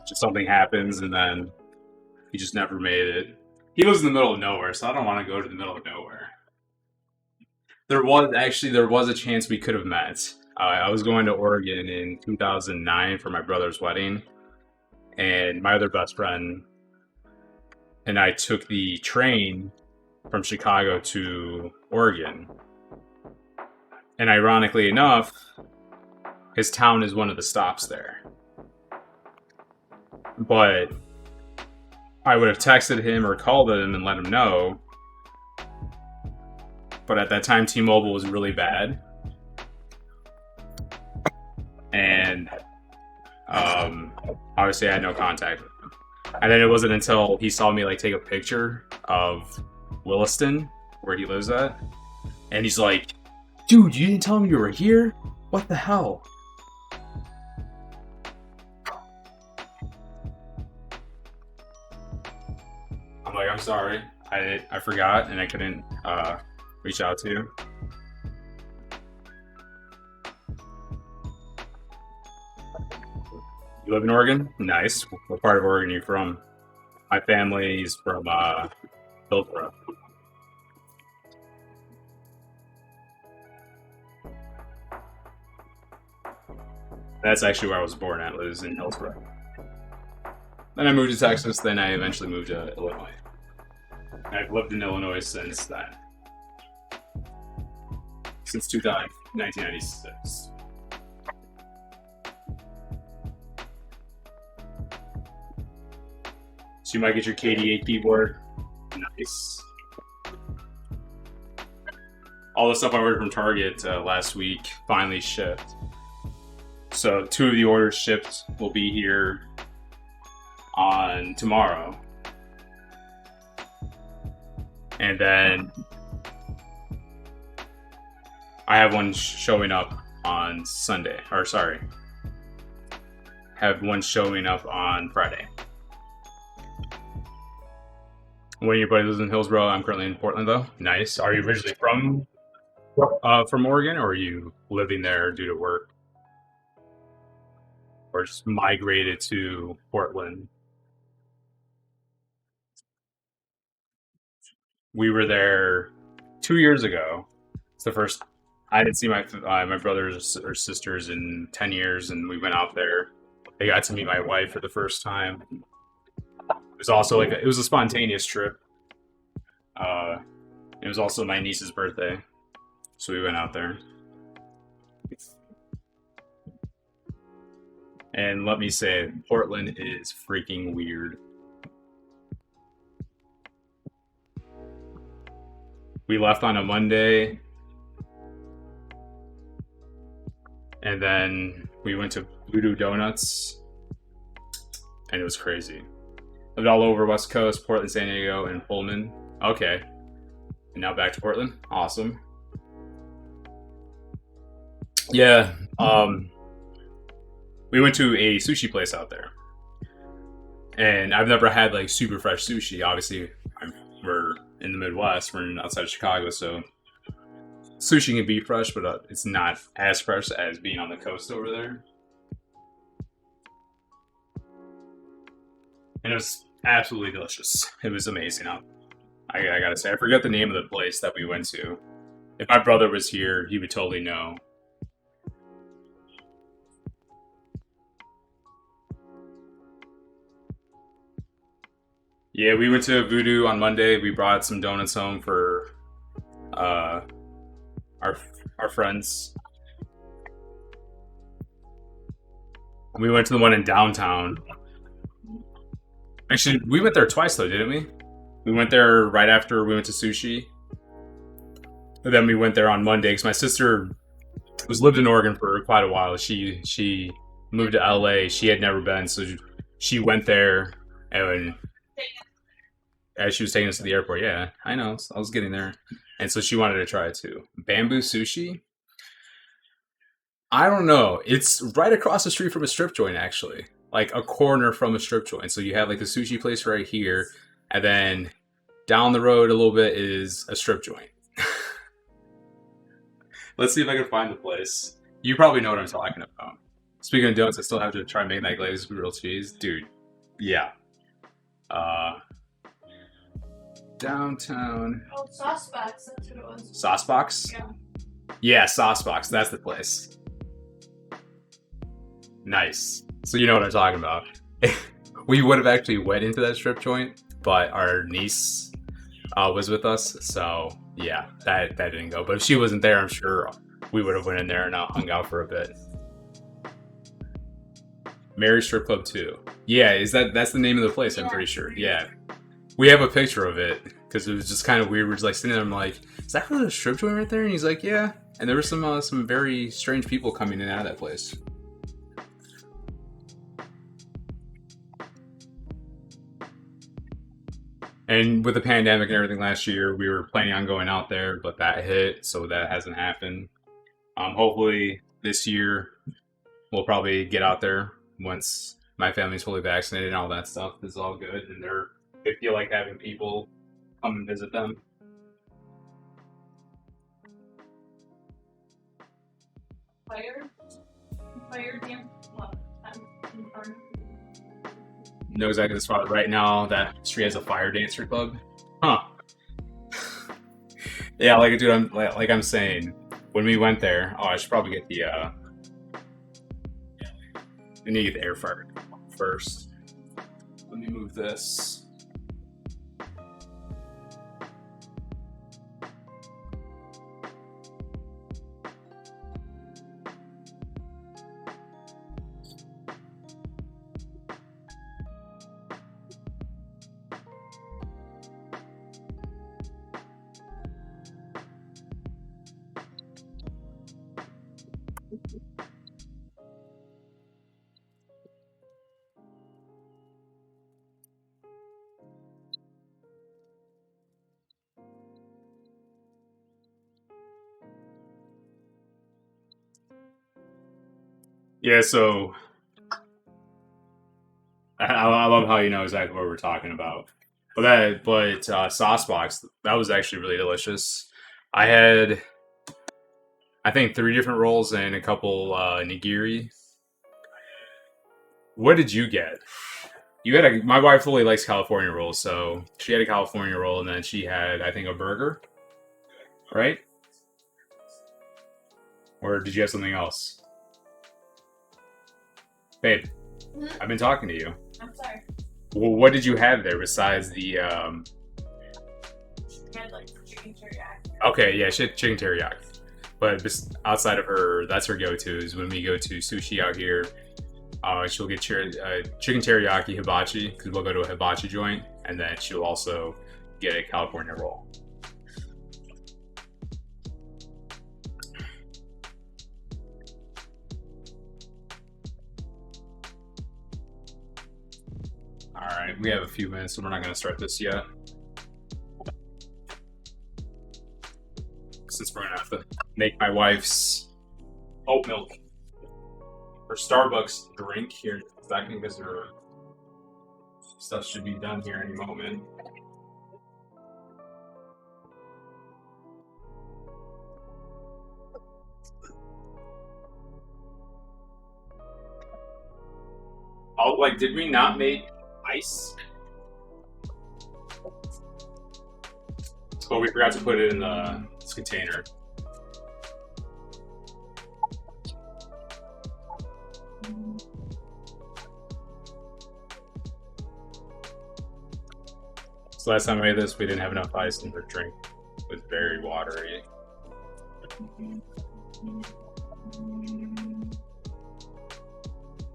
just something happens and then he just never made it. He lives in the middle of nowhere, so I don't want to go to the middle of nowhere. There was a chance we could have met. I was going to Oregon in 2009 for my brother's wedding, and my other best friend and I took the train from Chicago to Oregon. And ironically enough, his town is one of the stops there. But I would have texted him or called him and let him know. But at that time, T-Mobile was really bad. And obviously I had no contact with him. And then it wasn't until he saw me like take a picture of Williston, where he lives at, and he's like, dude, you didn't tell me you were here? What the hell? I'm like, I'm sorry. I forgot and I couldn't reach out to you. You live in Oregon? Nice. What part of Oregon are you from? My family's from Hillsborough. That's actually where I was born at, was in Hillsborough. Then I moved to Texas, then I eventually moved to Illinois. And I've lived in Illinois since then. Since 1996. So you might get your KD8 keyboard. Nice. All the stuff I ordered from Target last week finally shipped. So 2 of the orders shipped will be here on tomorrow. And then I have one showing up on Sunday. Or sorry. Have one showing up on Friday. One of your buddies lives in Hillsborough. I'm currently in Portland, though. Nice. Are you originally from Oregon, or are you living there due to work, or just migrated to Portland? We were there 2 years ago. It's the first I didn't see my brothers or sisters in 10 years, and we went out there. They got to meet my wife for the first time. It was also it was a spontaneous trip. It was also my niece's birthday, so we went out there. And let me say, Portland is freaking weird. We left on a Monday, and then we went to Voodoo Donuts, and it was crazy. Lived all over West Coast, Portland, San Diego, and Pullman. Okay. And now back to Portland. Awesome. Yeah. We went to a sushi place out there. And I've never had like super fresh sushi. Obviously, we're in the Midwest. We're outside of Chicago, so sushi can be fresh, but it's not as fresh as being on the coast over there. And it was absolutely delicious. It was amazing. I gotta say, I forgot the name of the place that we went to. If my brother was here, he would totally know. Yeah, we went to Voodoo on Monday. We brought some donuts home for our friends. We went to the one in downtown. Actually, we went there twice though, didn't we? We went there right after we went to sushi. And then we went there on Monday because my sister lived in Oregon for quite a while. She moved to LA. She had never been, so she went there, and as she was taking us to the airport, yeah, I know, I was getting there, and so she wanted to try it too. Bamboo sushi. I don't know. It's right across the street from a strip joint, actually, like a corner from a strip joint. So you have like the sushi place right here, and then down the road a little bit is a strip joint. Let's see if I can find the place. You probably know what I'm talking about. Speaking of donuts, I still have to try making that glazed grilled cheese. Dude, yeah. Downtown. Oh, Saucebox, that's what it was. Saucebox? Yeah. Yeah, Saucebox. That's the place. Nice. So you know what I'm talking about. We would have actually went into that strip joint, but our niece was with us, so yeah, that didn't go. But if she wasn't there, I'm sure we would have went in there and hung out for a bit. Mary Strip Club 2. Yeah, that's the name of the place, I'm pretty sure. Yeah. We have a picture of it, because it was just kind of weird. We're just like sitting there, I'm like, is that really a strip joint right there? And he's like, yeah. And there were some very strange people coming in and out of that place. And with the pandemic and everything last year, we were planning on going out there, but that hit, so that hasn't happened. Hopefully this year we'll probably get out there once my family's fully vaccinated and all that stuff is all good, and they feel like having people come and visit them. Fire dance. What? Know exactly the spot right now. That street has a fire dancer club. Huh. Yeah, like dude, I'm saying, when we went there, I should probably get the we need to get the air fryer first. Let me move this. Yeah, so I love how you know exactly what we're talking about. But sauce box, that was actually really delicious. I had, I think, 3 different rolls and a couple nigiri. What did you get? You had my wife fully likes California rolls, so she had a California roll, and then she had, I think, a burger, right? Or did you have something else? Babe, I've been talking to you. I'm sorry. Well, what did you have there besides the? She had like chicken teriyaki. Okay, yeah, she had chicken teriyaki. But outside of her, that's her go-tos. When we go to sushi out here, she'll get chicken teriyaki hibachi, because we'll go to a hibachi joint, and then she'll also get a California roll. Alright, we have a few minutes, so we're not going to start this yet. Since we're going to have to make my wife's oat milk, her Starbucks drink here in a second, because her stuff should be done here any moment. Oh, like, did we not make ice? Oh, we forgot to put it in this container. So last time I made this, we didn't have enough ice, and her drink was very watery.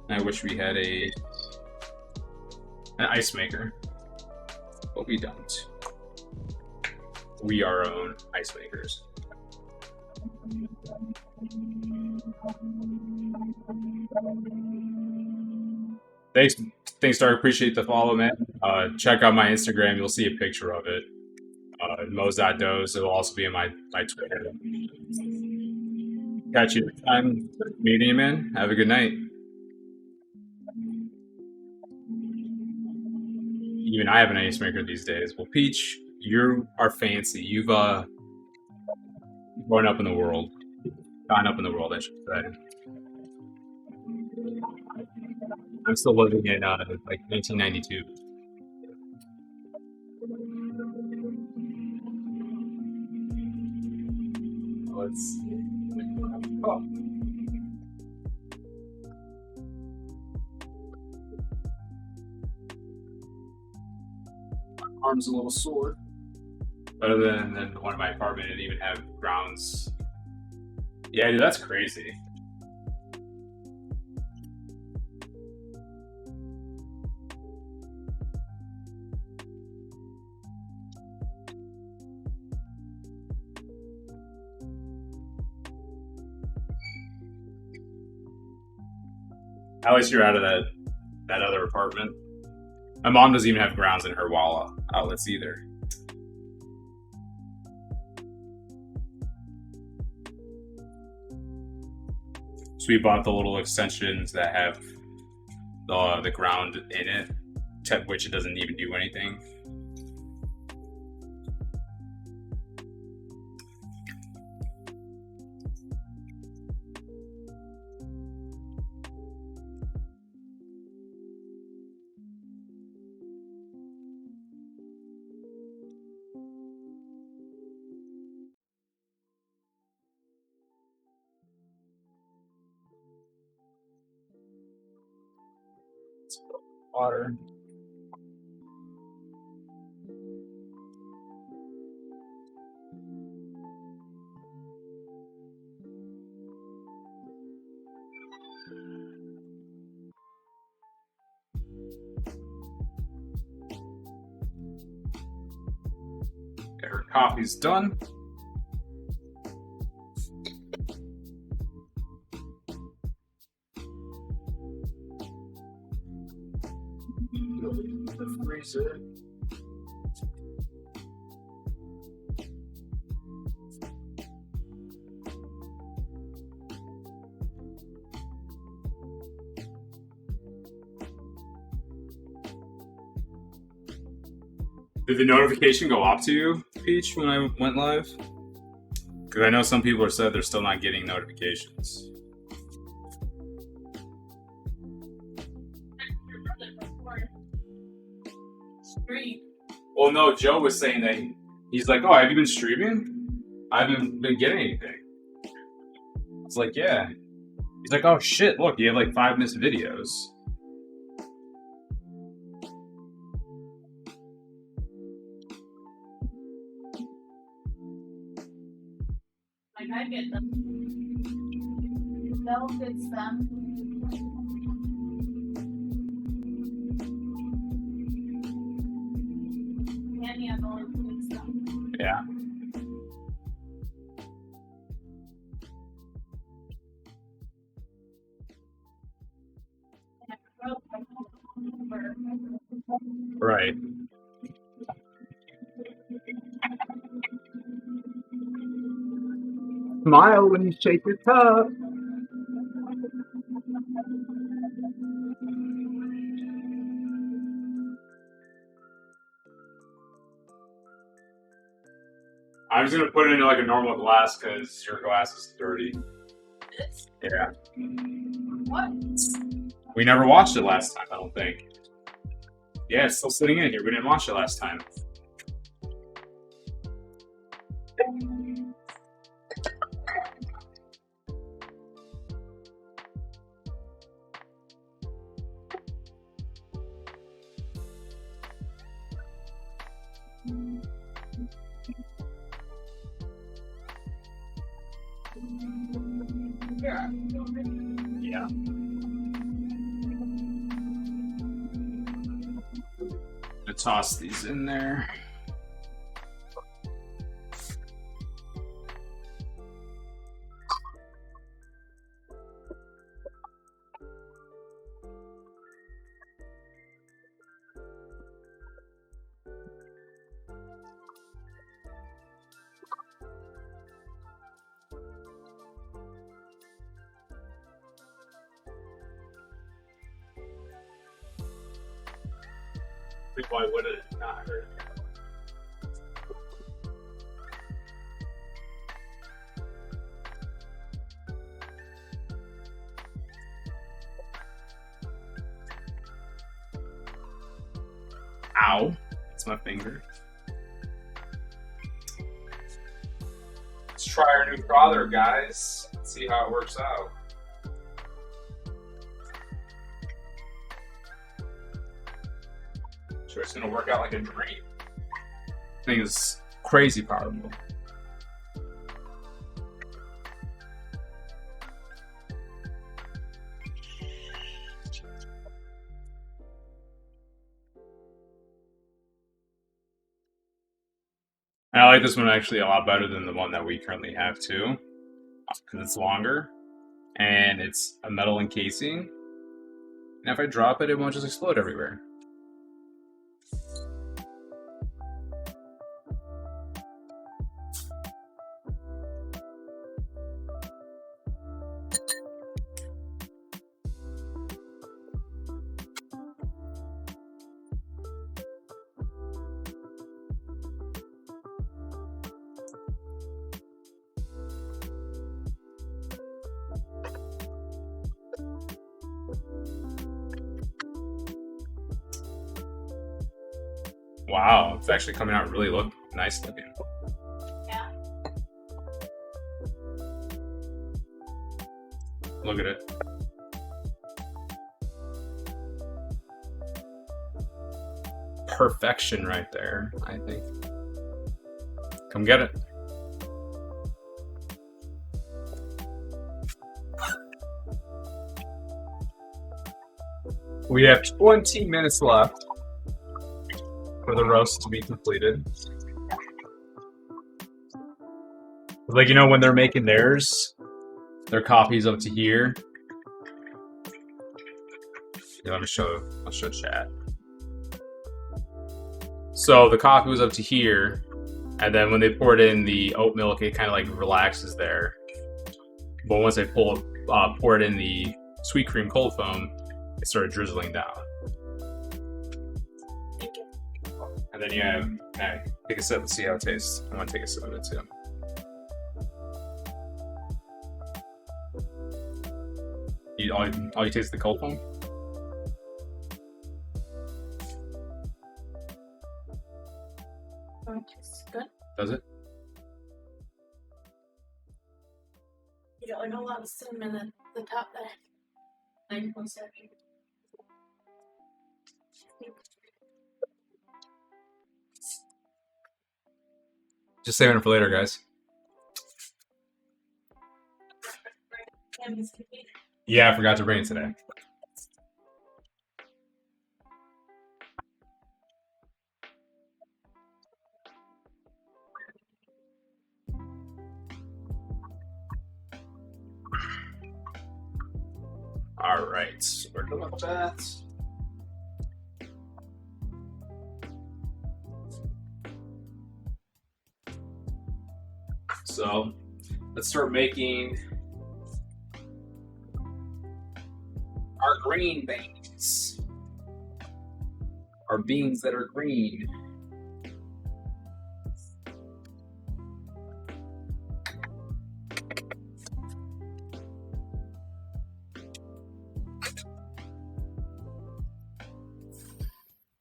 I wish we had an ice maker, but we don't. We are our own ice makers. Thanks, Dark. Appreciate the follow, man. Check out my Instagram. You'll see a picture of it. Mos.dose. It'll also be in my Twitter. Catch you next time. Meeting you, man. Have a good night. Even I have an ice maker these days. Well, Peach, you are fancy. You've grown up in the world. Gone up in the world, I should say. I'm still living in like 1992. Let's see. Oh. My arm's a little sore. Better than the one in my apartment didn't even have grounds. Yeah, dude, that's crazy. At least you're out of that other apartment. My mom doesn't even have grounds in her wall outlets either. So we bought the little extensions that have the ground in it, to which it doesn't even do anything. Water. Okay, her coffee's done. The freezer. Did the notification go off to you, Peach, when I went live? Because I know some people have said they're still not getting notifications. Well, no, Joe was saying that he's like, oh, have you been streaming? I haven't been getting anything. It's like, yeah. He's like, oh shit, look, you have like 5 missed videos. Like, I get them. Bell gets them. Any of those gets them. Yeah. Right. Smile when you shake your cup. I'm just gonna put it into like a normal glass because your glass is dirty. This? Yeah. What? We never watched it last time, I don't think. Yeah, it's still sitting in here. We didn't watch it last time. Yeah. Yeah. I'm gonna toss these in there. Why would it not hurt? Ow. That's my finger. Let's try our new frother, guys. Let's see how it works out. Sure, it's gonna work out like a dream. Thing is crazy powerful. And I like this one actually a lot better than the one that we currently have too, because it's longer and it's a metal encasing. And if I drop it, it won't just explode everywhere. Wow, it's actually coming out really nice looking. Yeah. Look at it. Perfection right there, I think. Come get it. We have 20 minutes left for the roast to be completed. Like, you know, when they're making theirs, their coffee's up to here. Yeah, I'll show chat. So the coffee was up to here, and then when they poured in the oat milk, it kind of like relaxes there. But once they pour it in the sweet cream cold foam, it started drizzling down. And then you have, take a sip and see how it tastes. I want to take a sip of it too. All you taste is the cold foam? Oh, it tastes good. Does it? You got like a lot of cinnamon at the top there. Like one second. Just saving it for later, guys. Yeah, I forgot to bring it today. All right, we're done with that. So let's start making our green beans. Our beans that are green.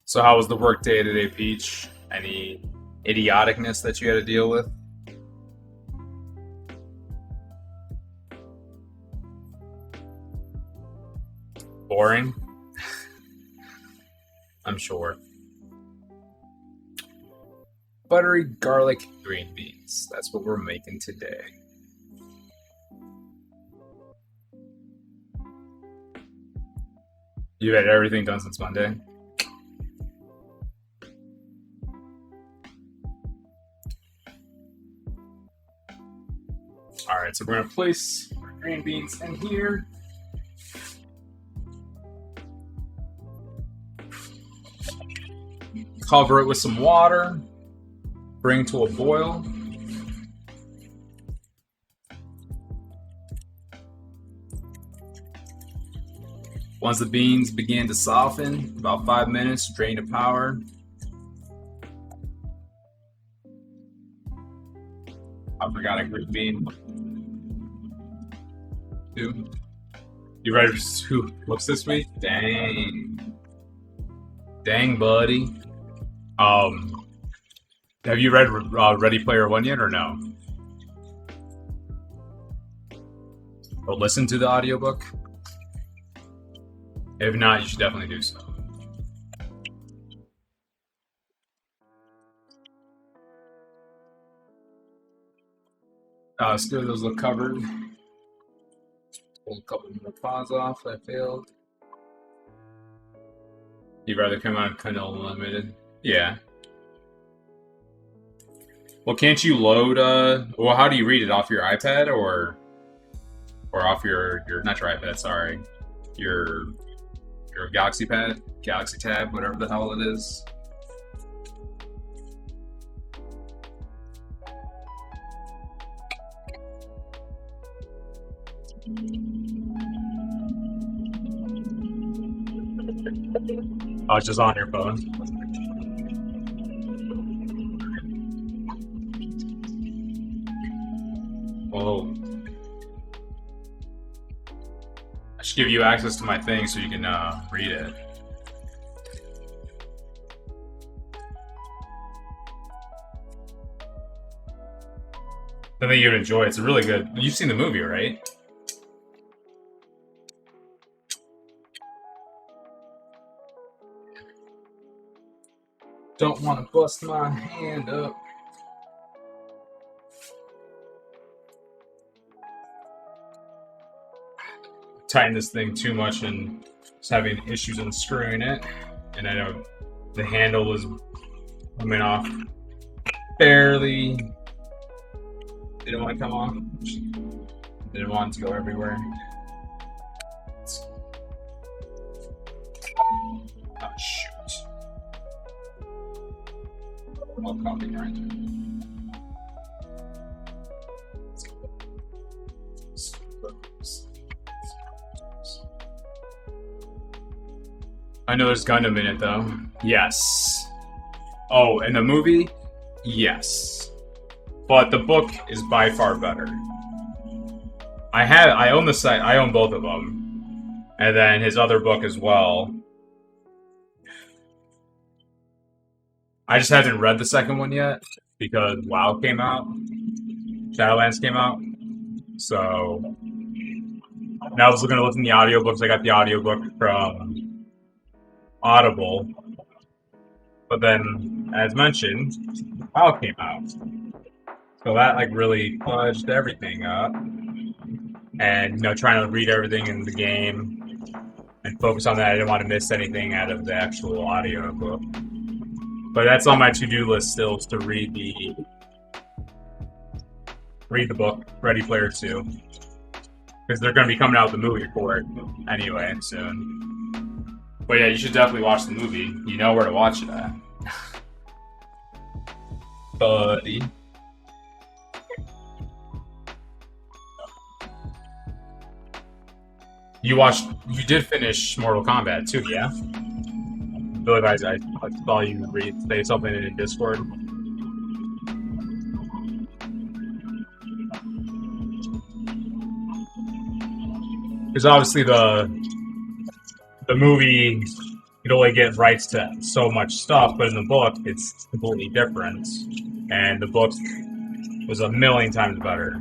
So how was the work day today, Peach? Any idioticness that you had to deal with? Boring? I'm sure. Buttery garlic green beans. That's what we're making today. You had everything done since Monday? Alright, so we're going to place our green beans in here. Cover it with some water. Bring to a boil. Once the beans begin to soften, about 5 minutes, drain the power. I forgot a green bean. Dude. You ready to what's this week? Dang. Dang, buddy. Have you read Ready Player One yet or no? Or listen to the audiobook? If not, you should definitely do so. Still those look covered. Pull a couple more paws off. I failed. You'd rather come out canola limited? Yeah. Well, can't you load? Well, how do you read it, off your iPad or off your not your iPad? Sorry, your or Galaxy Pad, Galaxy Tab, whatever the hell it is. Oh, it's just on your phone. Oh. I should give you access to my thing so you can read it. I think you'd enjoy it. It's really good. You've seen the movie, right? Don't want to bust my hand up. Tighten this thing too much and just having issues unscrewing it. And I know the handle is coming off barely. Didn't want to come off. Didn't want it to go everywhere. Oh, shoot. I'll copy right there. I know there's Gundam in it, though. Yes. Oh, and the movie? Yes. But the book is by far better. I own the site. I own both of them, and then his other book as well. I just haven't read the second one yet because WoW came out, Shadowlands came out. So now I was looking to listen to the audiobooks. I got the audiobook from Audible, but then, as mentioned, WoW came out. So that like really fudged everything up, and trying to read everything in the game and focus on that. I didn't want to miss anything out of the actual audio book. But that's on my to-do list still, is to read the book, Ready Player 2, because they're going to be coming out with the movie for it anyway soon. But yeah, you should definitely watch the movie. You know where to watch it at, buddy. You did finish Mortal Kombat too, yeah? Billy Vice, I saw you say something in Discord. Because obviously the movie, you'd only get rights to so much stuff, but in the book, it's completely different. And the book was a million times better.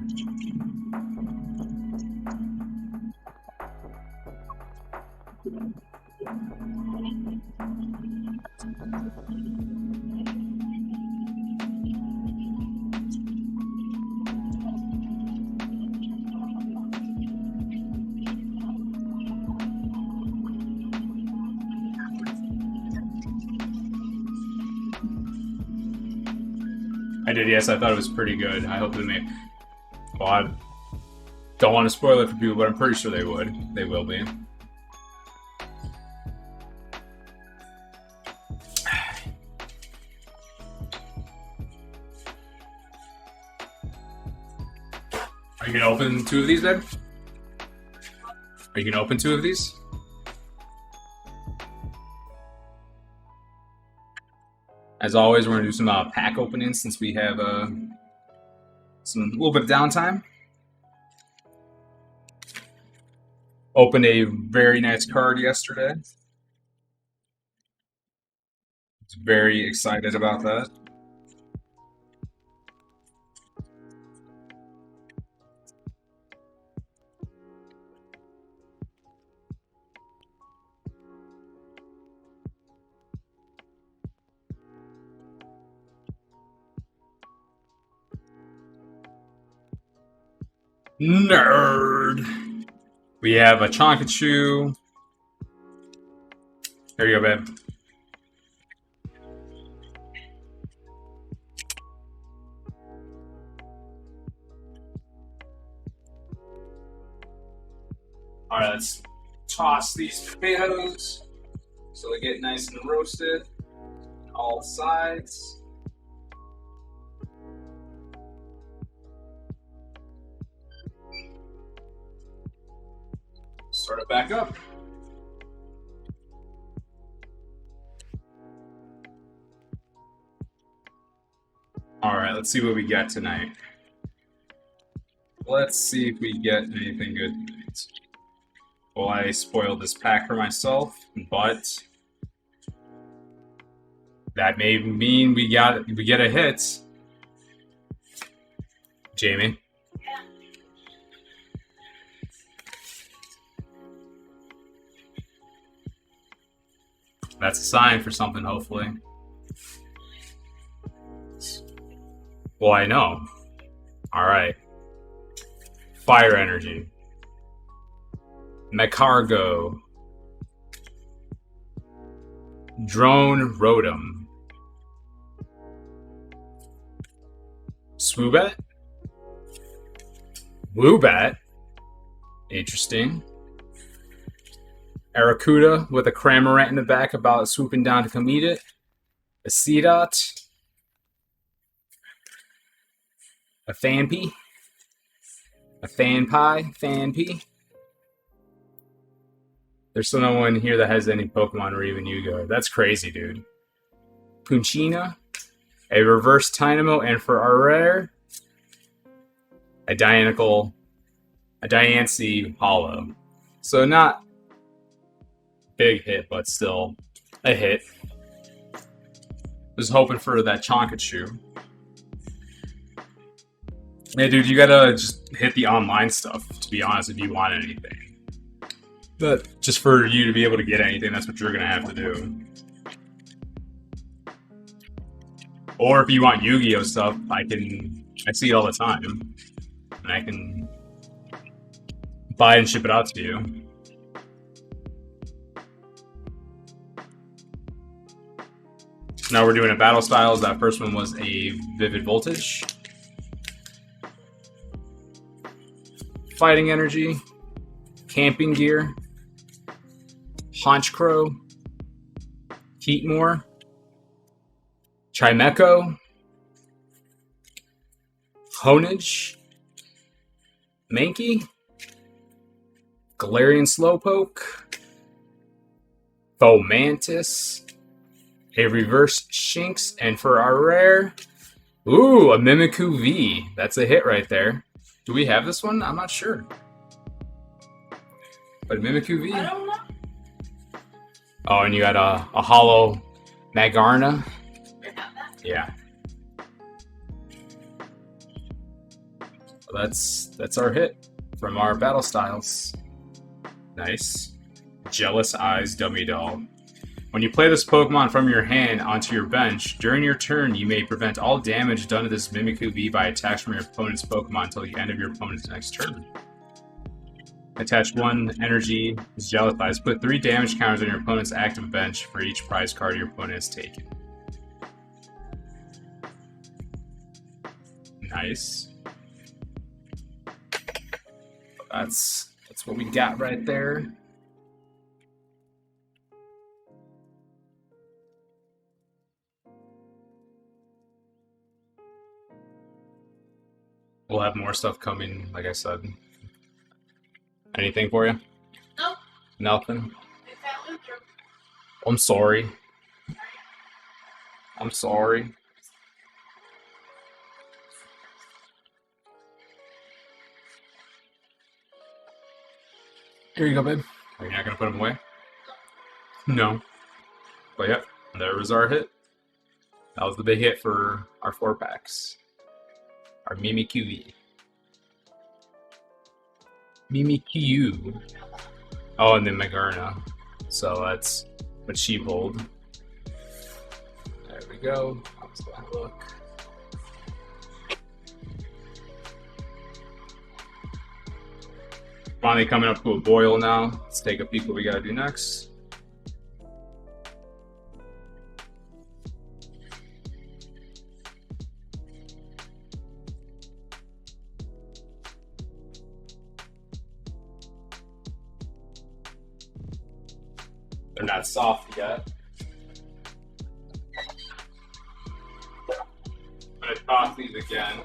I did, yes. I thought it was pretty good. I hope they made. Well, I don't want to spoil it for people, but I'm pretty sure they would. They will be. Are you gonna open 2 of these, babe? Are you gonna open 2 of these? As always, we're gonna do some pack openings since we have a little bit of downtime. Opened a very nice card yesterday. Very excited about that. Nerd. We have a Chonkachu. There you go, babe. Alright, let's toss these potatoes. So they get nice and roasted on all sides. Start it back up. All right, let's see what we get tonight. Let's see if we get anything good tonight. Well, I spoiled this pack for myself, but that may mean we get a hit. Jamie. Yeah. That's a sign for something, hopefully. Well, I know. All right. Fire energy. Mecargo. Drone Rotom. Swoobat. Woobat. Interesting. Arrokuda with a Cramorant in the back about swooping down to come eat it. A Seedot. A Fanpy. A Fanpy. There's still no one here that has any Pokemon or even Yu-Gi-Oh! That's crazy, dude. Punchina. A reverse Dynamo, and for our rare, a Diancie Hollow. So not big hit, but still a hit. Was hoping for that Chonkachu. Yeah, dude, you gotta just hit the online stuff, to be honest, if you want anything. But just for you to be able to get anything, that's what you're gonna have to do. Or if you want Yu-Gi-Oh stuff, I see it all the time. And I can buy and ship it out to you. Now we're doing a battle styles. That first one was a Vivid Voltage. Fighting Energy. Camping Gear. Honchkrow. Heatmore. Chimecho. Honage. Mankey. Galarian Slowpoke. Fomantis. A reverse Shinx, and for our rare, ooh, a Mimikyu V. That's a hit right there. Do we have this one? I'm not sure. But Mimikyu V? I don't know. Oh, and you got a hollow Magarna. Yeah. So that's our hit from our battle styles. Nice. Jealous Eyes Dummy Doll. When you play this Pokemon from your hand onto your bench, during your turn you may prevent all damage done to this Mimikyu V by attacks from your opponent's Pokemon until the end of your opponent's next turn. Attach one energy as Jealous Eyes. Put 3 damage counters on your opponent's active bench for each prize card your opponent has taken. Nice. That's what we got right there. We'll have more stuff coming, like I said. Anything for you? Nope. Nothing? It's that Luther. I'm sorry. I'm sorry. Here you go, babe. Are you not going to put them away? No. But yep, there was our hit. That was the big hit for our 4 packs. Our Mimikyu V. Mimikyu. Oh, and then Magarna. So that's what she pulled. There we go. Let's go have a look. Finally coming up to a boil now. Let's take a peek what we gotta do next. They're not soft yet. I'm gonna toss these again.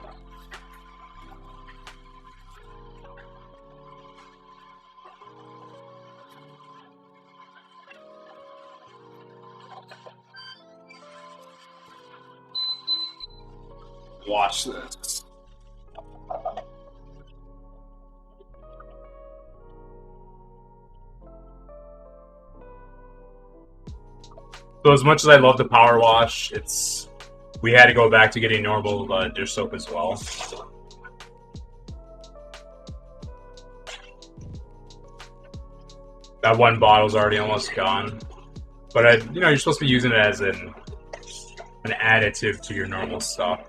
Watch this. So as much as I love the power wash, we had to go back to getting normal dish soap as well. That one bottle's already almost gone, but you're supposed to be using it as an additive to your normal stuff.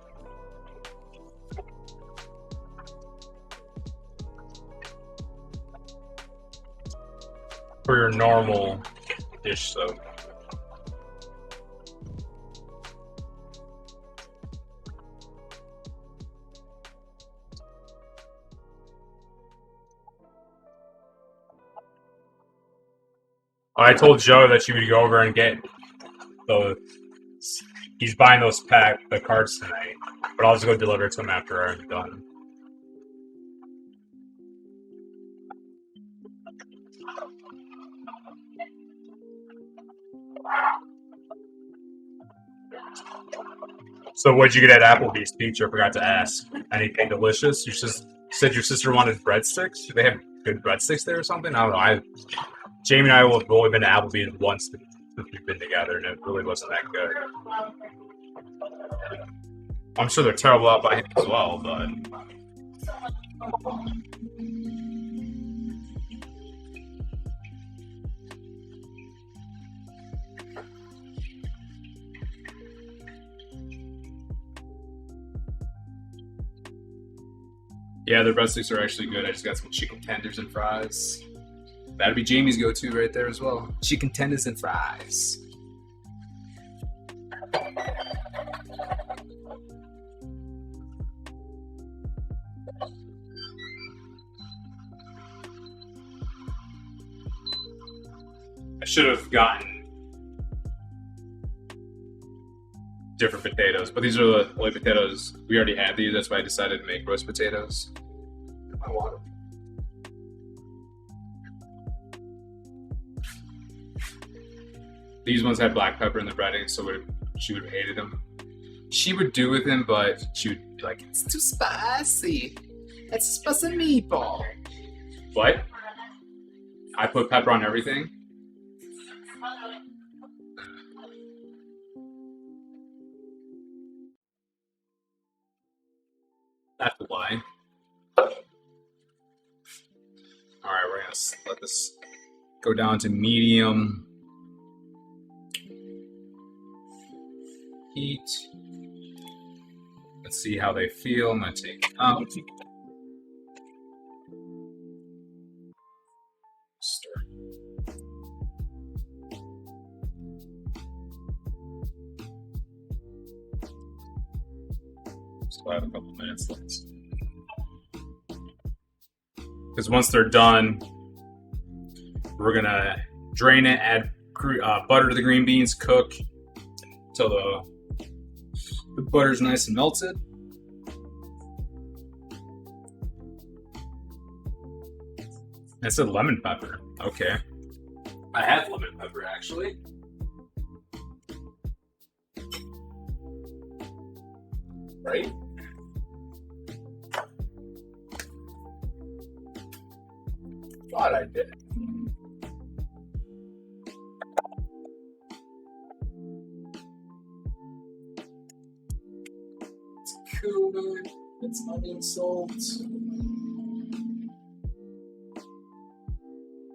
For your normal dish soap. I told Joe that you would go over and get those. He's buying the cards tonight, but I'll just go deliver it to him after I'm done. So what'd you get at Applebee's Pizza? I forgot to ask. Anything delicious? You just said your sister wanted breadsticks. Do they have good breadsticks there or something? I don't know. Jamie and I have only been to Applebee's once since we've been together, and it really wasn't that good. I'm sure they're terrible out by him as well, but... Yeah, the breadsticks are actually good. I just got some chicken tenders and fries. That'd be Jamie's go-to right there as well. Chicken tenders and fries. I should have gotten different potatoes, but these are the only potatoes we already had these. That's why I decided to make roast potatoes. I want them. These ones had black pepper in the breading, so she would have hated them. She would do with them, but she would be like, "It's too spicy. It's a spicy meatball." What? I put pepper on everything. That's a lie. Alright, we're gonna let this go down to medium heat. Let's see how they feel. I'm gonna take it out. Stir. Still have a couple minutes left. Because once they're done, we're gonna drain it, add butter to the green beans, cook till the butter's nice and melted. I said lemon pepper. Okay. I have lemon pepper actually. Right? Thought I did. It's cumin. It's onion salt.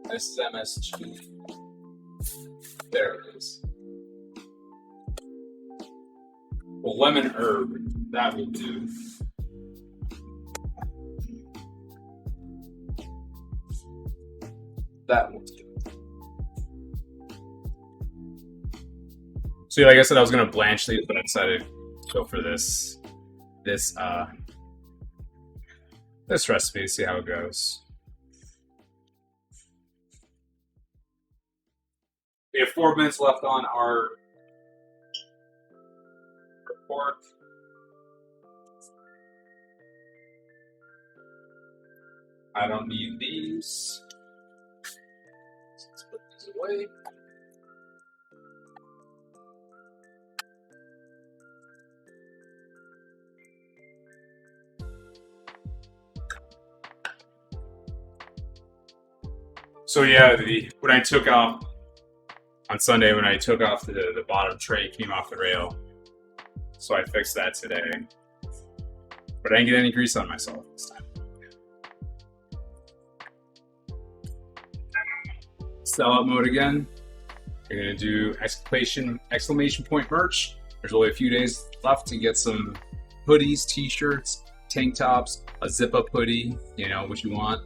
This is MSG. There it is. Well, lemon herb. That will do. That will do. So, like I said, I was gonna blanch these, but I decided to go for this recipe. See how it goes. We have 4 minutes left on our report. I don't need these. Let's put these away. So yeah, when I took off on Sunday, when I took off the bottom tray came off the rail. So I fixed that today. But I didn't get any grease on myself this time. Sellout mode again. You're gonna do exclamation point merch. There's only a few days left to get some hoodies, t-shirts, tank tops, a zip-up hoodie, you know, what you want.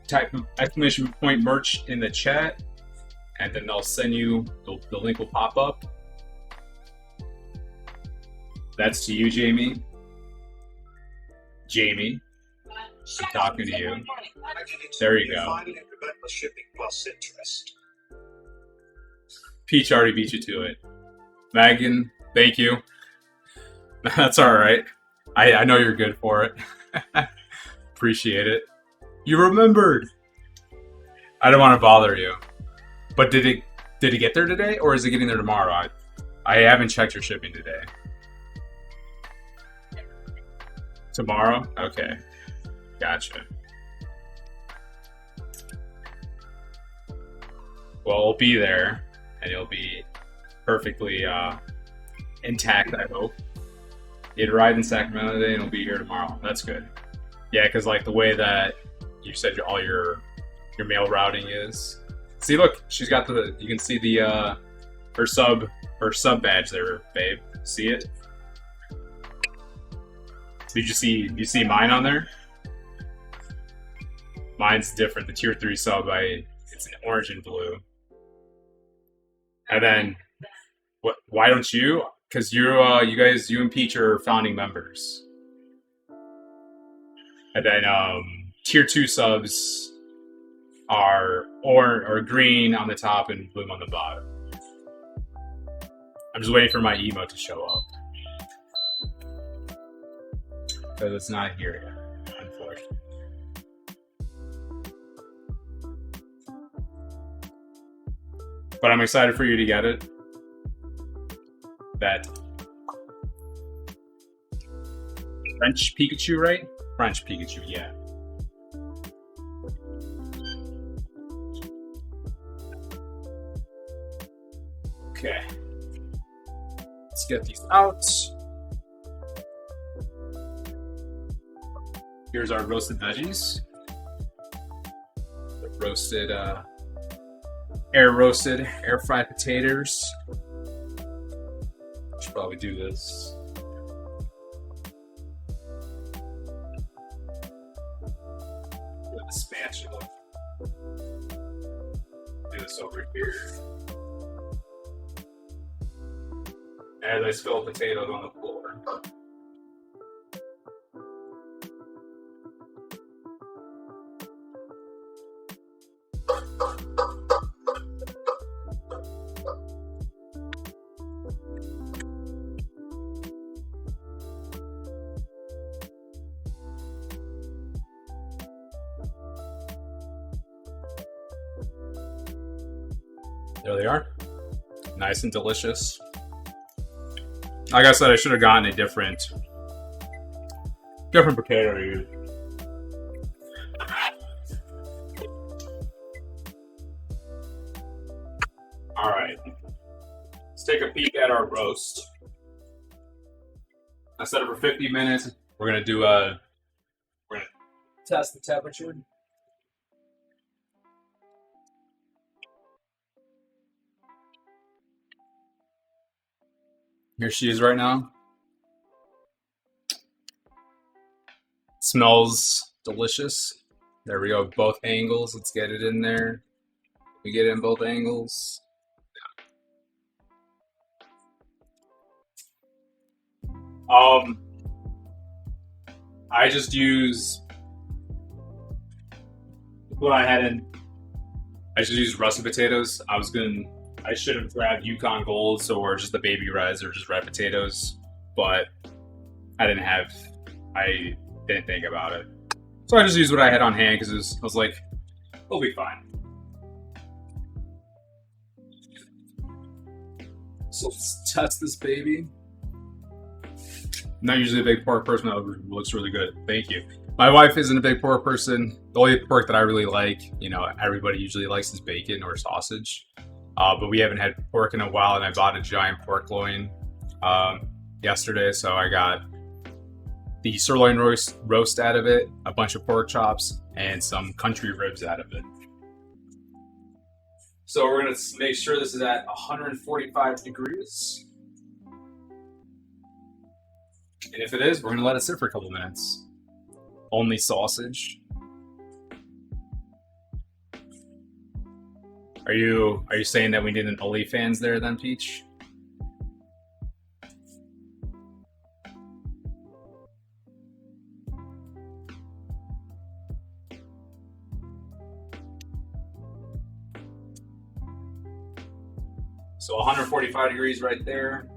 Type exclamation point merch in the chat, and then they'll send you, the link will pop up. That's to you, Jamie. Jamie, I'm talking to you. There you go. Peach already beat you to it. Megan, thank you. That's all right. I know you're good for it. Appreciate it. You remembered. I don't want to bother you. But did it get there today, or is it getting there tomorrow? I haven't checked your shipping today. Tomorrow? Okay. Gotcha. Well, it'll be there, and it'll be perfectly intact, I hope. It arrived in Sacramento today, and it'll be here tomorrow. That's good. Yeah, because like the way that you said all your mail routing is. See, look, she's got you can see the her sub badge there, babe. See it? Did you see mine on there? Mine's different. The tier 3 sub, it's an orange and blue. And then why don't you? Because you and Peach are founding members. And then tier 2 subs are green on the top and blue on the bottom. I'm just waiting for my emote to show up. Because it's not here yet, unfortunately. But I'm excited for you to get it. That French Pikachu, right? French Pikachu, yeah. Okay. Let's get these out. Here's our roasted veggies. The roasted, air fried potatoes. Should probably do this. With a spatula. Do this over here. As I spill potatoes on the floor. There they are. Nice and delicious. Like I said, I should have gotten a different potato to use. Alright. Let's take a peek at our roast. I set it for 50 minutes. We're gonna test the temperature. Here she is right now. Smells delicious. There we go, both angles. Let's get it in there. We get it in both angles. I just use what I had in. I just use russet potatoes. I was gonna I should have grabbed Yukon Golds or just the baby reds or just red potatoes, but I didn't have. I didn't think about it, so I just used what I had on hand because I was like, it'll be fine. So let's test this baby. I'm not usually a big pork person. That looks really good. Thank you. My wife isn't a big pork person. The only pork that I really like, everybody usually likes is bacon or sausage. But we haven't had pork in a while, and I bought a giant pork loin yesterday. So I got the sirloin roast out of it, a bunch of pork chops, and some country ribs out of it. So we're going to make sure this is at 145 degrees. And if it is, we're going to let it sit for a couple minutes. Only sausage. Are you saying that we need an OnlyFans there then, Peach? So 145 degrees right there.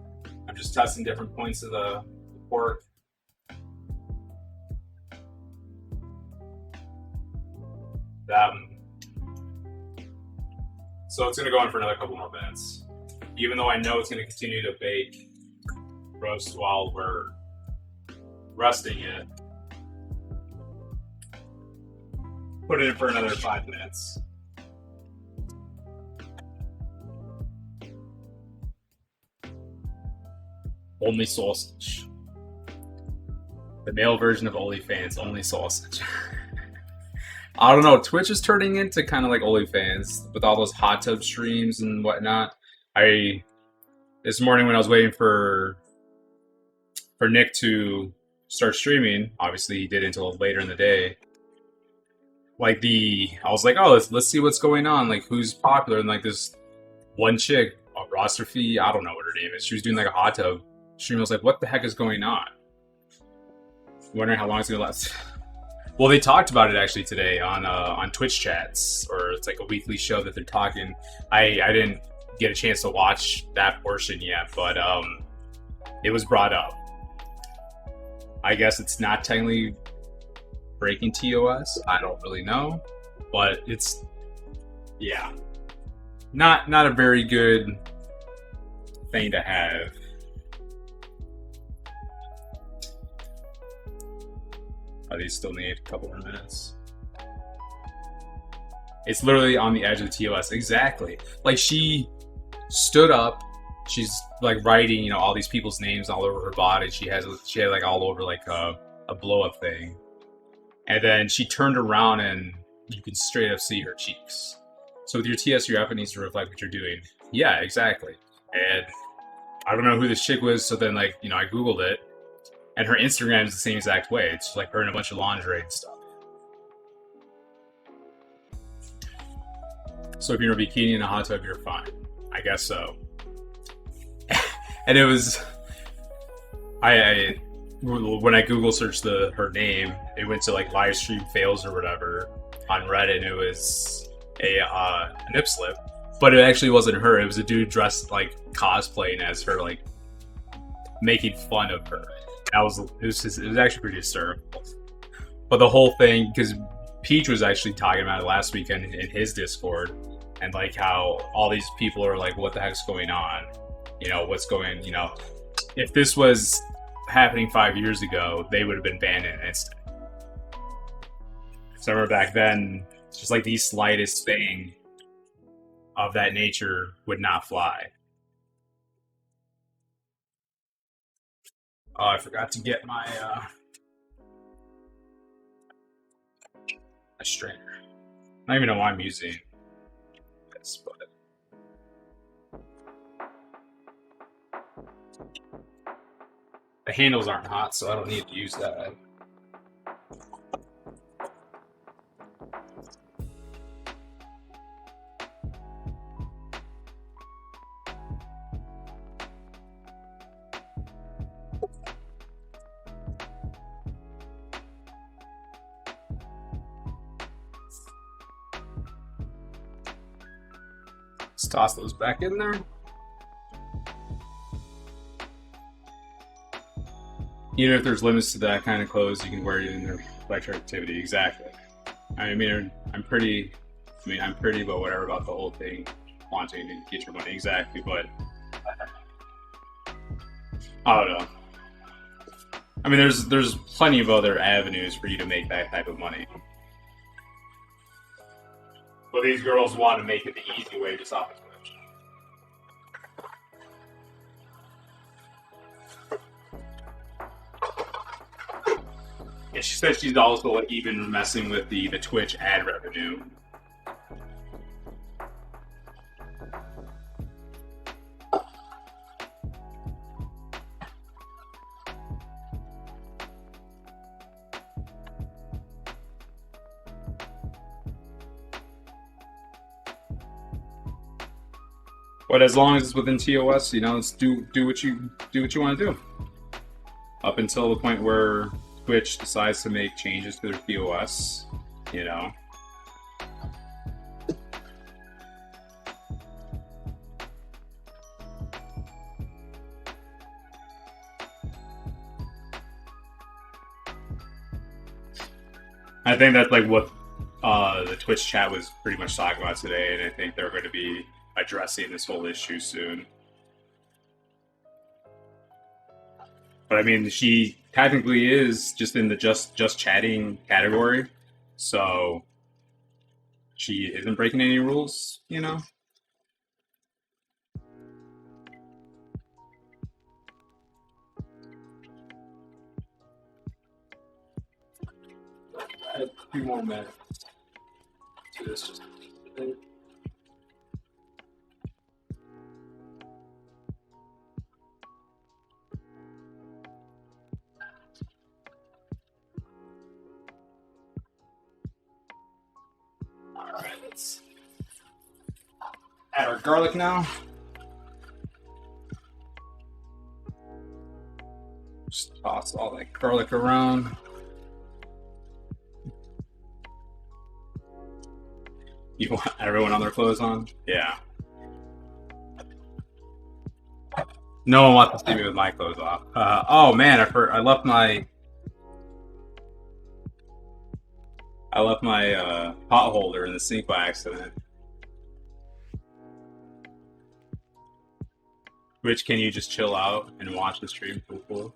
I'm just testing different points of the pork. So it's going to go on for another couple more minutes. Even though I know it's going to continue to bake, roast while we're resting it. Put it in for another 5 minutes. Only sausage. The male version of OnlyFans, only sausage. I don't know. Twitch is turning into kind of like OnlyFans with all those hot tub streams and whatnot. This morning when I was waiting for Nick to start streaming, obviously he did it until later in the day. I was like, oh, let's see what's going on. Like, who's popular? And like this one chick, roster fee, I don't know what her name is. She was doing like a hot tub stream. I was like, what the heck is going on? Wondering how long it's gonna last. Well, they talked about it actually today on Twitch chats, or it's like a weekly show that they're talking. I didn't get a chance to watch that portion yet, but it was brought up. I guess it's not technically breaking TOS. I don't really know, but it's not a very good thing to have. Oh, these still need a couple more minutes. It's literally on the edge of the TOS. Exactly. Like, she stood up. She's like writing, all these people's names all over her body. She had like all over like a blow up thing. And then she turned around and you can straight up see her cheeks. So with your TSUF, it needs to reflect what you're doing. Yeah, exactly. And I don't know who this chick was. So then I Googled it. And her Instagram is the same exact way. It's like her in a bunch of lingerie and stuff. So if you're in a bikini in a hot tub, you're fine. I guess so. And it was... when I Google searched her name, it went to like live stream fails or whatever on Reddit, and it was a nip slip. But it actually wasn't her. It was a dude dressed like cosplaying as her, like making fun of her. It was actually pretty hysterical. But the whole thing, because Peach was actually talking about it last weekend in his Discord, and like how all these people are like, what the heck's going on? What's going, if this was happening 5 years ago, they would have been banned in an instant. So I remember back then, just like the slightest thing of that nature would not fly. Oh, I forgot to get my strainer. I don't even know why I'm using this, but the handles aren't hot, so I don't need to use that. Just toss those back in there. Even if there's limits to that kind of clothes, you can wear it in their electric activity. Exactly. I'm pretty, but whatever about the whole thing, wanting to get your money. Exactly, but I don't know. I mean, there's plenty of other avenues for you to make that type of money. But these girls want to make it the easy way, just off of Twitch. Yeah, she said she's also like even messing with the Twitch ad revenue. But as long as it's within TOS, you know, let's do what you want to do. Up until the point where Twitch decides to make changes to their TOS, you know. I think that's like what the Twitch chat was pretty much talking about today, and I think they're going to be addressing this whole issue soon. But I mean, she technically is just in the just chatting category, so she isn't breaking any rules, you know. I have a few more minutes to this. Alright, let's add our garlic now. Just toss all that garlic around. You want everyone on their clothes on? Yeah. No one wants to see me with my clothes off. Oh man, I left my pot holder in the sink by accident. Which, can you just chill out and watch the stream? Cool.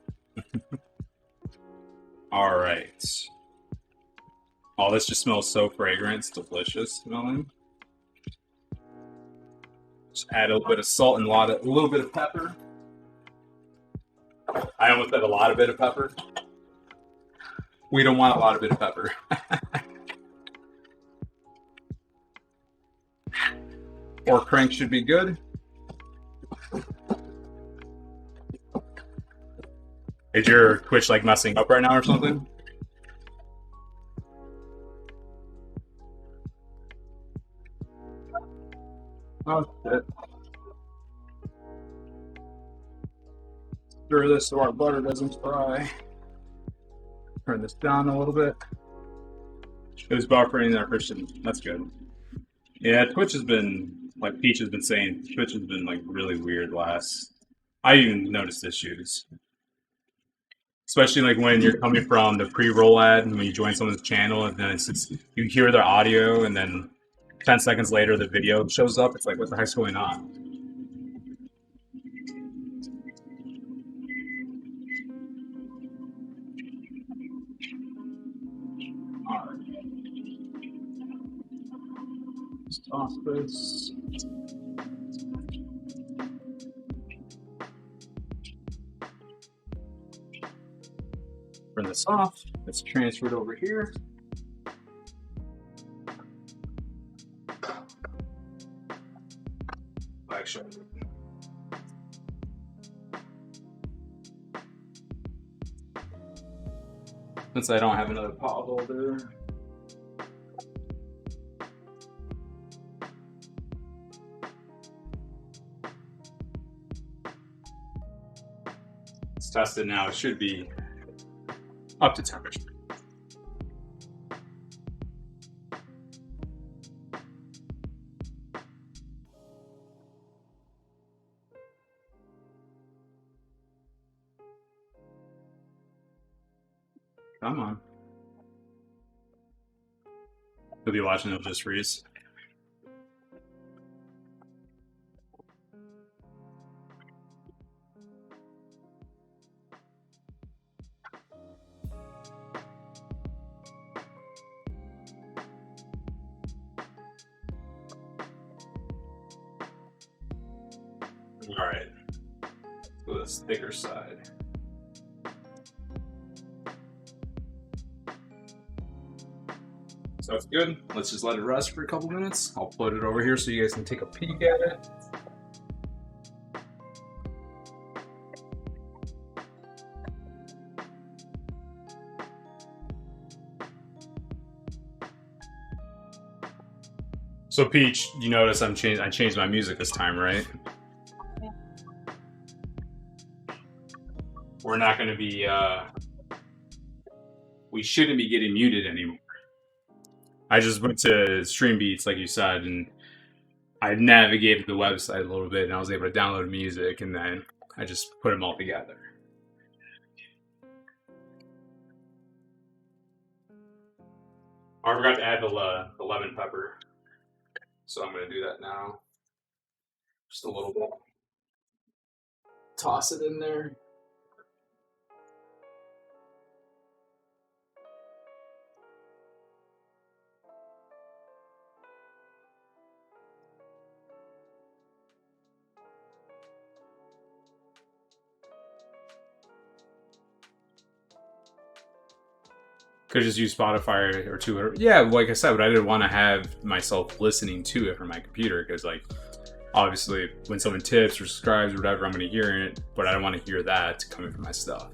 All right. Oh, this just smells so fragrant. It's delicious smelling. Just add a little bit of salt and a little bit of pepper. I almost said a lot of bit of pepper. We don't want a lot of bit of pepper. 4 cranks should be good. Is your Twitch like messing up right now or something? Oh shit. Stir this so our butter doesn't fry. Turn this down a little bit. It was buffering there, Christian. That's good. Yeah, Twitch has been, like Peach has been saying, Twitch has been like really weird last. I even noticed issues. Especially like when you're coming from the pre-roll ad and when you join someone's channel and then you hear their audio and then 10 seconds later the video shows up. It's like, what the heck's going on? Alright. Let's toss this. Turn this off. Let's transfer it over here. Actually, since I don't have another pot holder. Let's test it now. It should be up to temperature. Come on. He'll be watching, it'll just freeze. All right, go this thicker side. So it's good. Let's just let it rest for a couple minutes. I'll put it over here so you guys can take a peek at it. So Peach, you notice I changed my music this time, right? We're not going to be, we shouldn't be getting muted anymore. I just went to Stream Beats, like you said, and I navigated the website a little bit, and I was able to download music, and then I just put them all together. I forgot to add the lemon pepper, so I'm going to do that now. Just a little bit. Toss it in there. Could just use Spotify or two. Yeah, like I said, but I didn't want to have myself listening to it from my computer because, like, obviously, when someone tips or subscribes or whatever, I'm going to hear it, but I don't want to hear that coming from my stuff.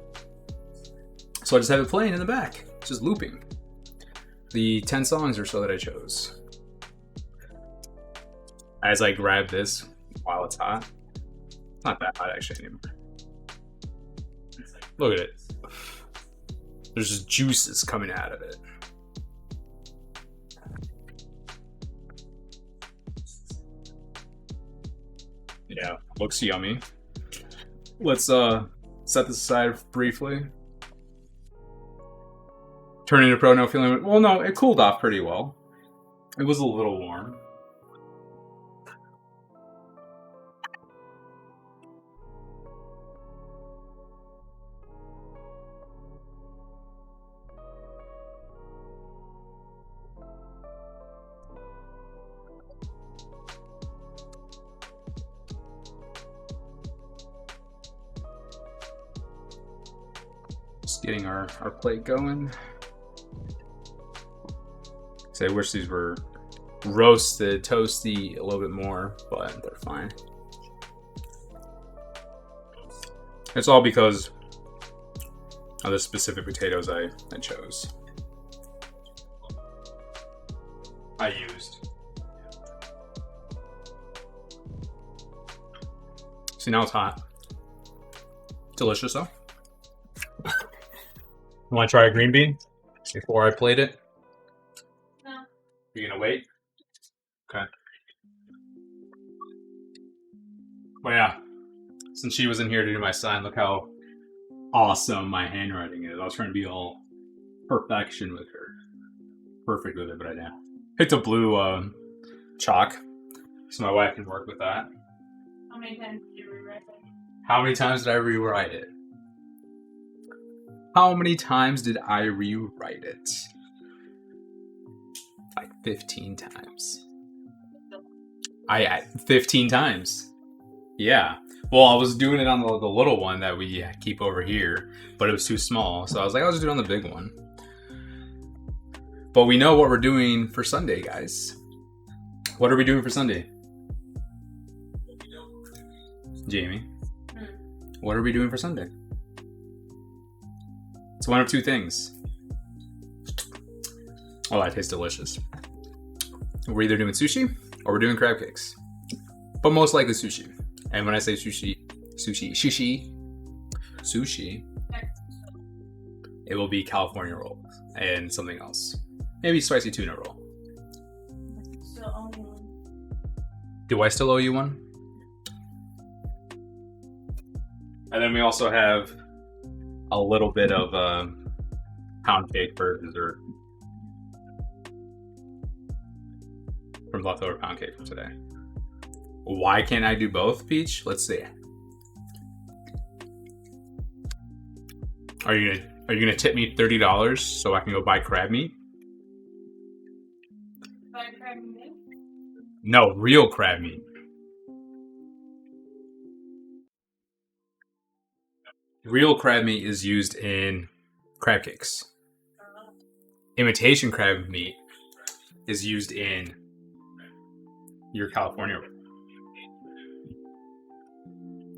So I just have it playing in the back, just looping. The 10 songs or so that I chose. As I grab this while it's hot. It's not that hot actually anymore. Look at it. There's just juices coming out of it. Yeah, looks yummy. Let's set this aside briefly. Turning to pro, no feeling. Well, no, it cooled off pretty well. It was a little warm. Just getting our plate going. So I wish these were roasted, toasty a little bit more, but they're fine. It's all because of the specific potatoes I chose. I used. See, now it's hot. Delicious though. You want to try a green bean before I plate it? No. You gonna wait? Okay. But yeah, since she was in here to do my sign, look how awesome my handwriting is. I was trying to be all perfection with her. Perfect with it, but I didn't. Picked a blue chalk, so my wife can work with that. How many times did you rewrite it? How many times did I rewrite it? How many times did I rewrite it? Like 15 times. I 15 times. Yeah. Well, I was doing it on the little one that we keep over here, but it was too small. So I was like, I'll just do it on the big one. But we know what we're doing for Sunday, guys. What are we doing for Sunday? Jamie, what are we doing for Sunday? It's one of two things. Oh, that tastes delicious. We're either doing sushi or we're doing crab cakes. But most likely sushi. And when I say sushi, it will be California roll and something else. Maybe spicy tuna roll. Still owe me one. Do I still owe you one? And then we also have a little bit of pound cake for dessert. From leftover pound cake from today. Why can't I do both, Peach? Let's see. Are you gonna tip me $30 so I can go buy crab meat? Buy crab meat? No, real crab meat. Real crab meat is used in crab cakes. Imitation crab meat is used in your California.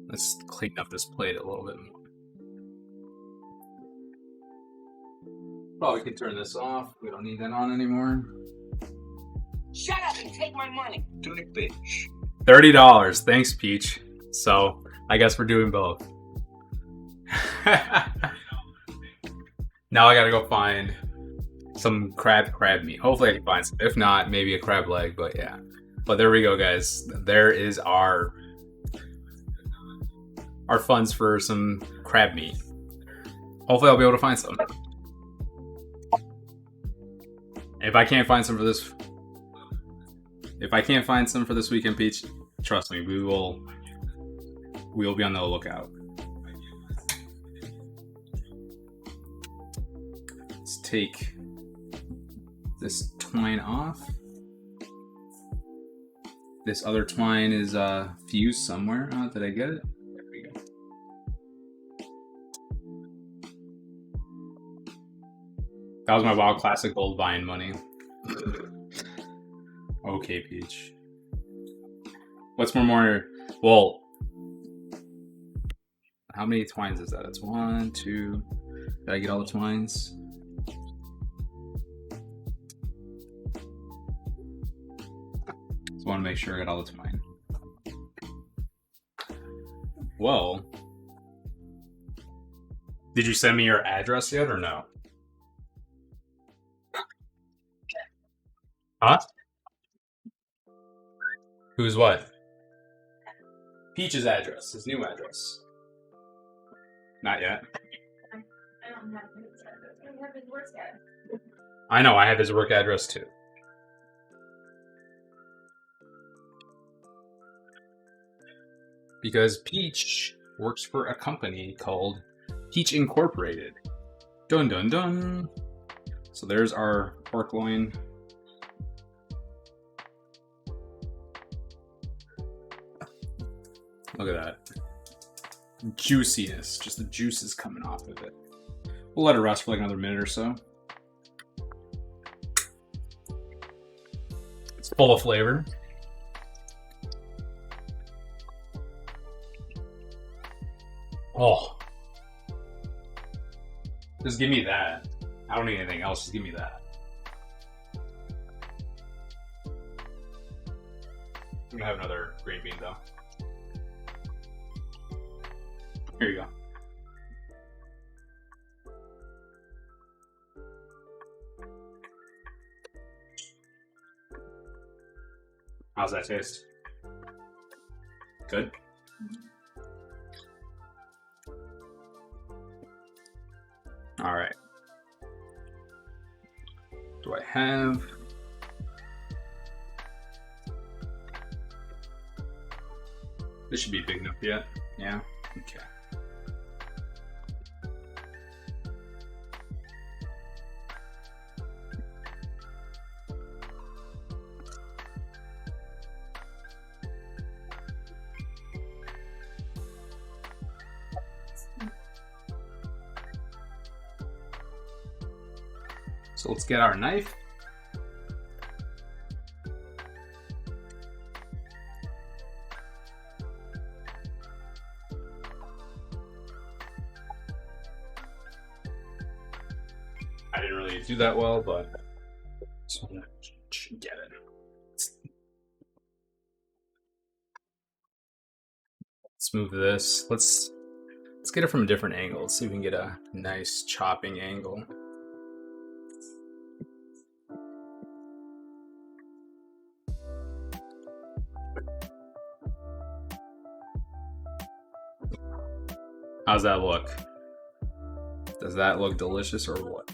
Let's clean up this plate a little bit more. Probably can turn this off. We don't need that on anymore. Shut up and take my money, dirty bitch. $30. Thanks, Peach. So I guess we're doing both. Now I gotta go find some crab meat. Hopefully I can find some. If not, maybe a crab leg, but yeah. But there we go, guys. There is our funds for some crab meat. Hopefully I'll be able to find some. If I can't find some for this weekend, Peach, trust me, we will be on the lookout. Let's take this twine off. This other twine is fused somewhere. Oh, did I get it? There we go. That was my WoW Classic Gold buying money. Okay, Peach. What's more? Well, how many twines is that? It's 1, 2. Did I get all the twines? Just want to make sure I got all the twine. Well, did you send me your address yet or no? Huh? Who's what? Peach's address, his new address. Not yet. I don't have his address. I don't have his work address. I know, I have his work address too. Because Peach works for a company called Peach Incorporated. Dun dun dun. So there's our pork loin. Look at that. Juiciness. Just the juices coming off of it. We'll let it rest for like another minute or so. It's full of flavor. Oh. Just give me that. I don't need anything else. Just give me that. I'm gonna have another green bean though. Here you go. How's that taste? Good? All right. Do I have... This should be big enough yet. Yeah? Okay. So let's get our knife. I didn't really do that well, but just want to get it. Let's move this. Let's get it from a different angle. Let's see if we can get a nice chopping angle. How's that look? Does that look delicious or what?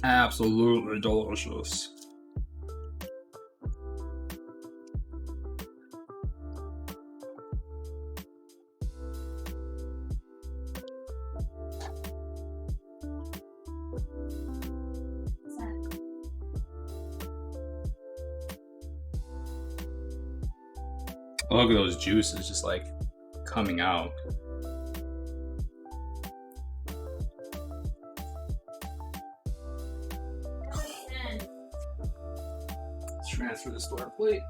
Absolutely delicious. Look at those juices just like coming out. Let's transfer this to our plate.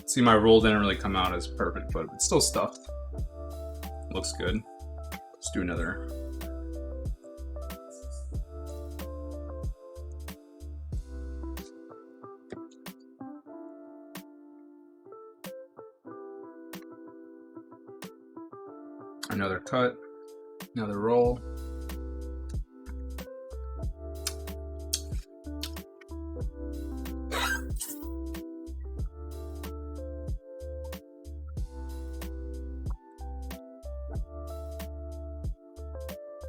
See, my roll didn't really come out as perfect, but it's still stuffed. Looks good. Let's do another. Another cut, another roll.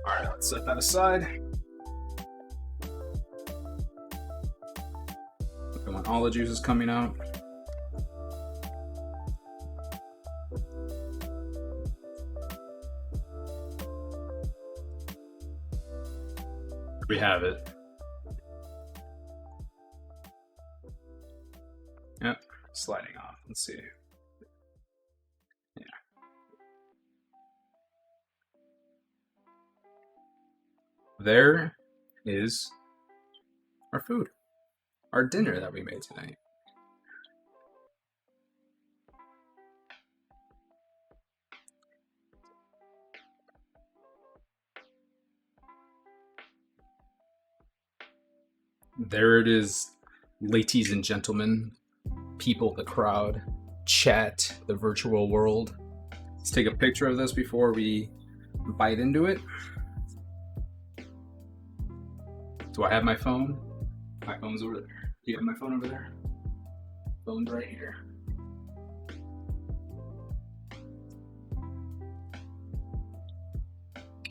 All right, let's set that aside. I want all the juices coming out. We have it. Yep, sliding off. Let's see. Yeah. There is our food, our dinner that we made tonight. There it is, ladies and gentlemen, people, the crowd, chat, the virtual world. Let's take a picture of this before we bite into it. Do I have my phone? My phone's over there. Do you have my phone over there? Phone's right here.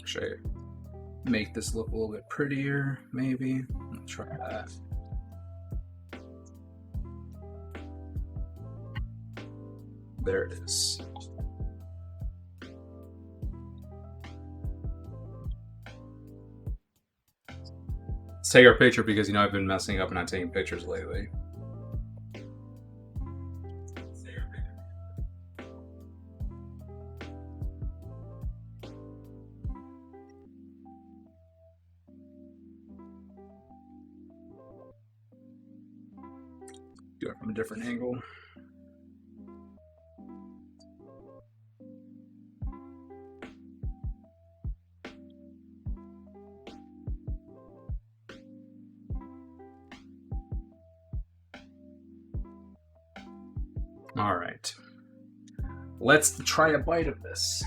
Should I make this look a little bit prettier, maybe? Let's try that. There it is. Let's take our picture because, you know, I've been messing up and not taking pictures lately. Do it from a different angle. All right, let's try a bite of this.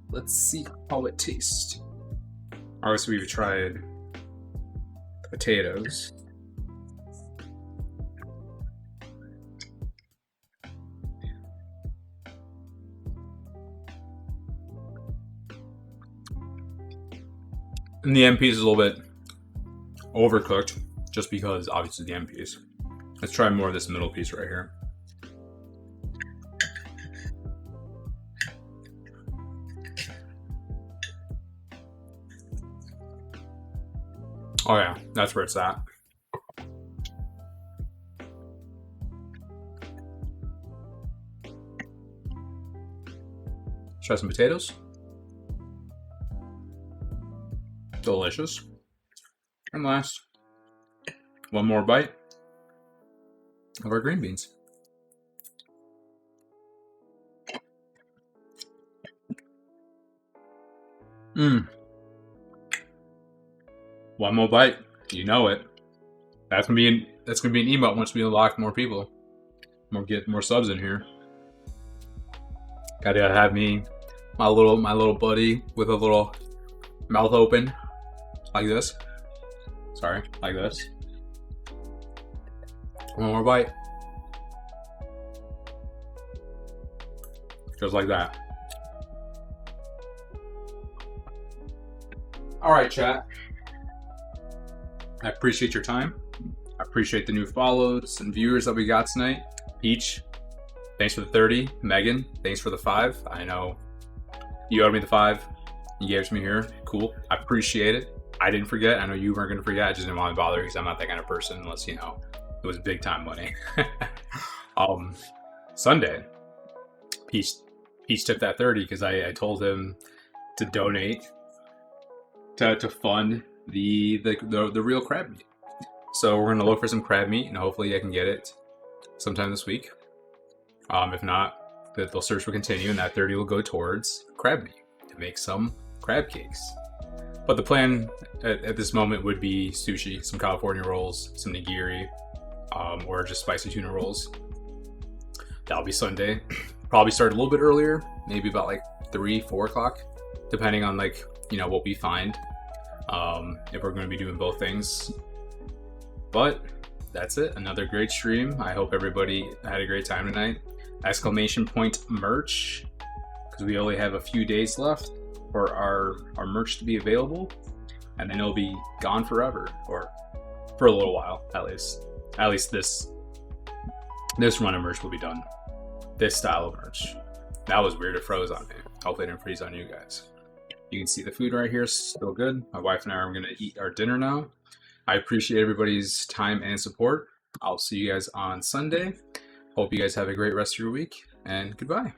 Let's see how it tastes. All right, so we've tried potatoes. And the end piece is a little bit overcooked, just because obviously the end piece. Let's try more of this middle piece right here. Oh yeah, that's where it's at. Try some potatoes. Delicious. And last, one more bite of our green beans. One more bite, you know it. That's gonna be an emote once we unlock more people. Get more subs in here. Gotta have me, my little buddy with a little mouth open, like this. Sorry, like this. One more bite. Just like that. All right, chat. I appreciate your time. I appreciate the new follows and viewers that we got tonight. Peach, thanks for the 30. Megan, thanks for the 5. I know you owed me the 5. You gave it to me here. Cool. I appreciate it. I didn't forget. I know you weren't going to forget. I just didn't want to bother because I'm not that kind of person unless, you know, it was big time money. Sunday, Peach tipped that 30 because I told him to donate to fund the real crab meat. So we're going to look for some crab meat and hopefully I can get it sometime this week. If not, they'll search will continue and that 30 will go towards crab meat to make some crab cakes. But the plan at this moment would be sushi, some California rolls, some nigiri, or just spicy tuna rolls. That'll be Sunday. Probably start a little bit earlier, maybe about like 3-4 o'clock, depending on like, you know, what we find. If we're going to be doing both things. But that's it. Another great stream. I hope everybody had a great time tonight. Exclamation point merch, because we only have a few days left for our merch to be available, and then it'll be gone forever, or for a little while at least. At least this run of merch will be done. This style of merch. That was weird. It froze on me. Hopefully it didn't freeze on you guys. You can see the food right here, still good. My wife and I are going to eat our dinner now. I appreciate everybody's time and support. I'll see you guys on Sunday. Hope you guys have a great rest of your week, and goodbye.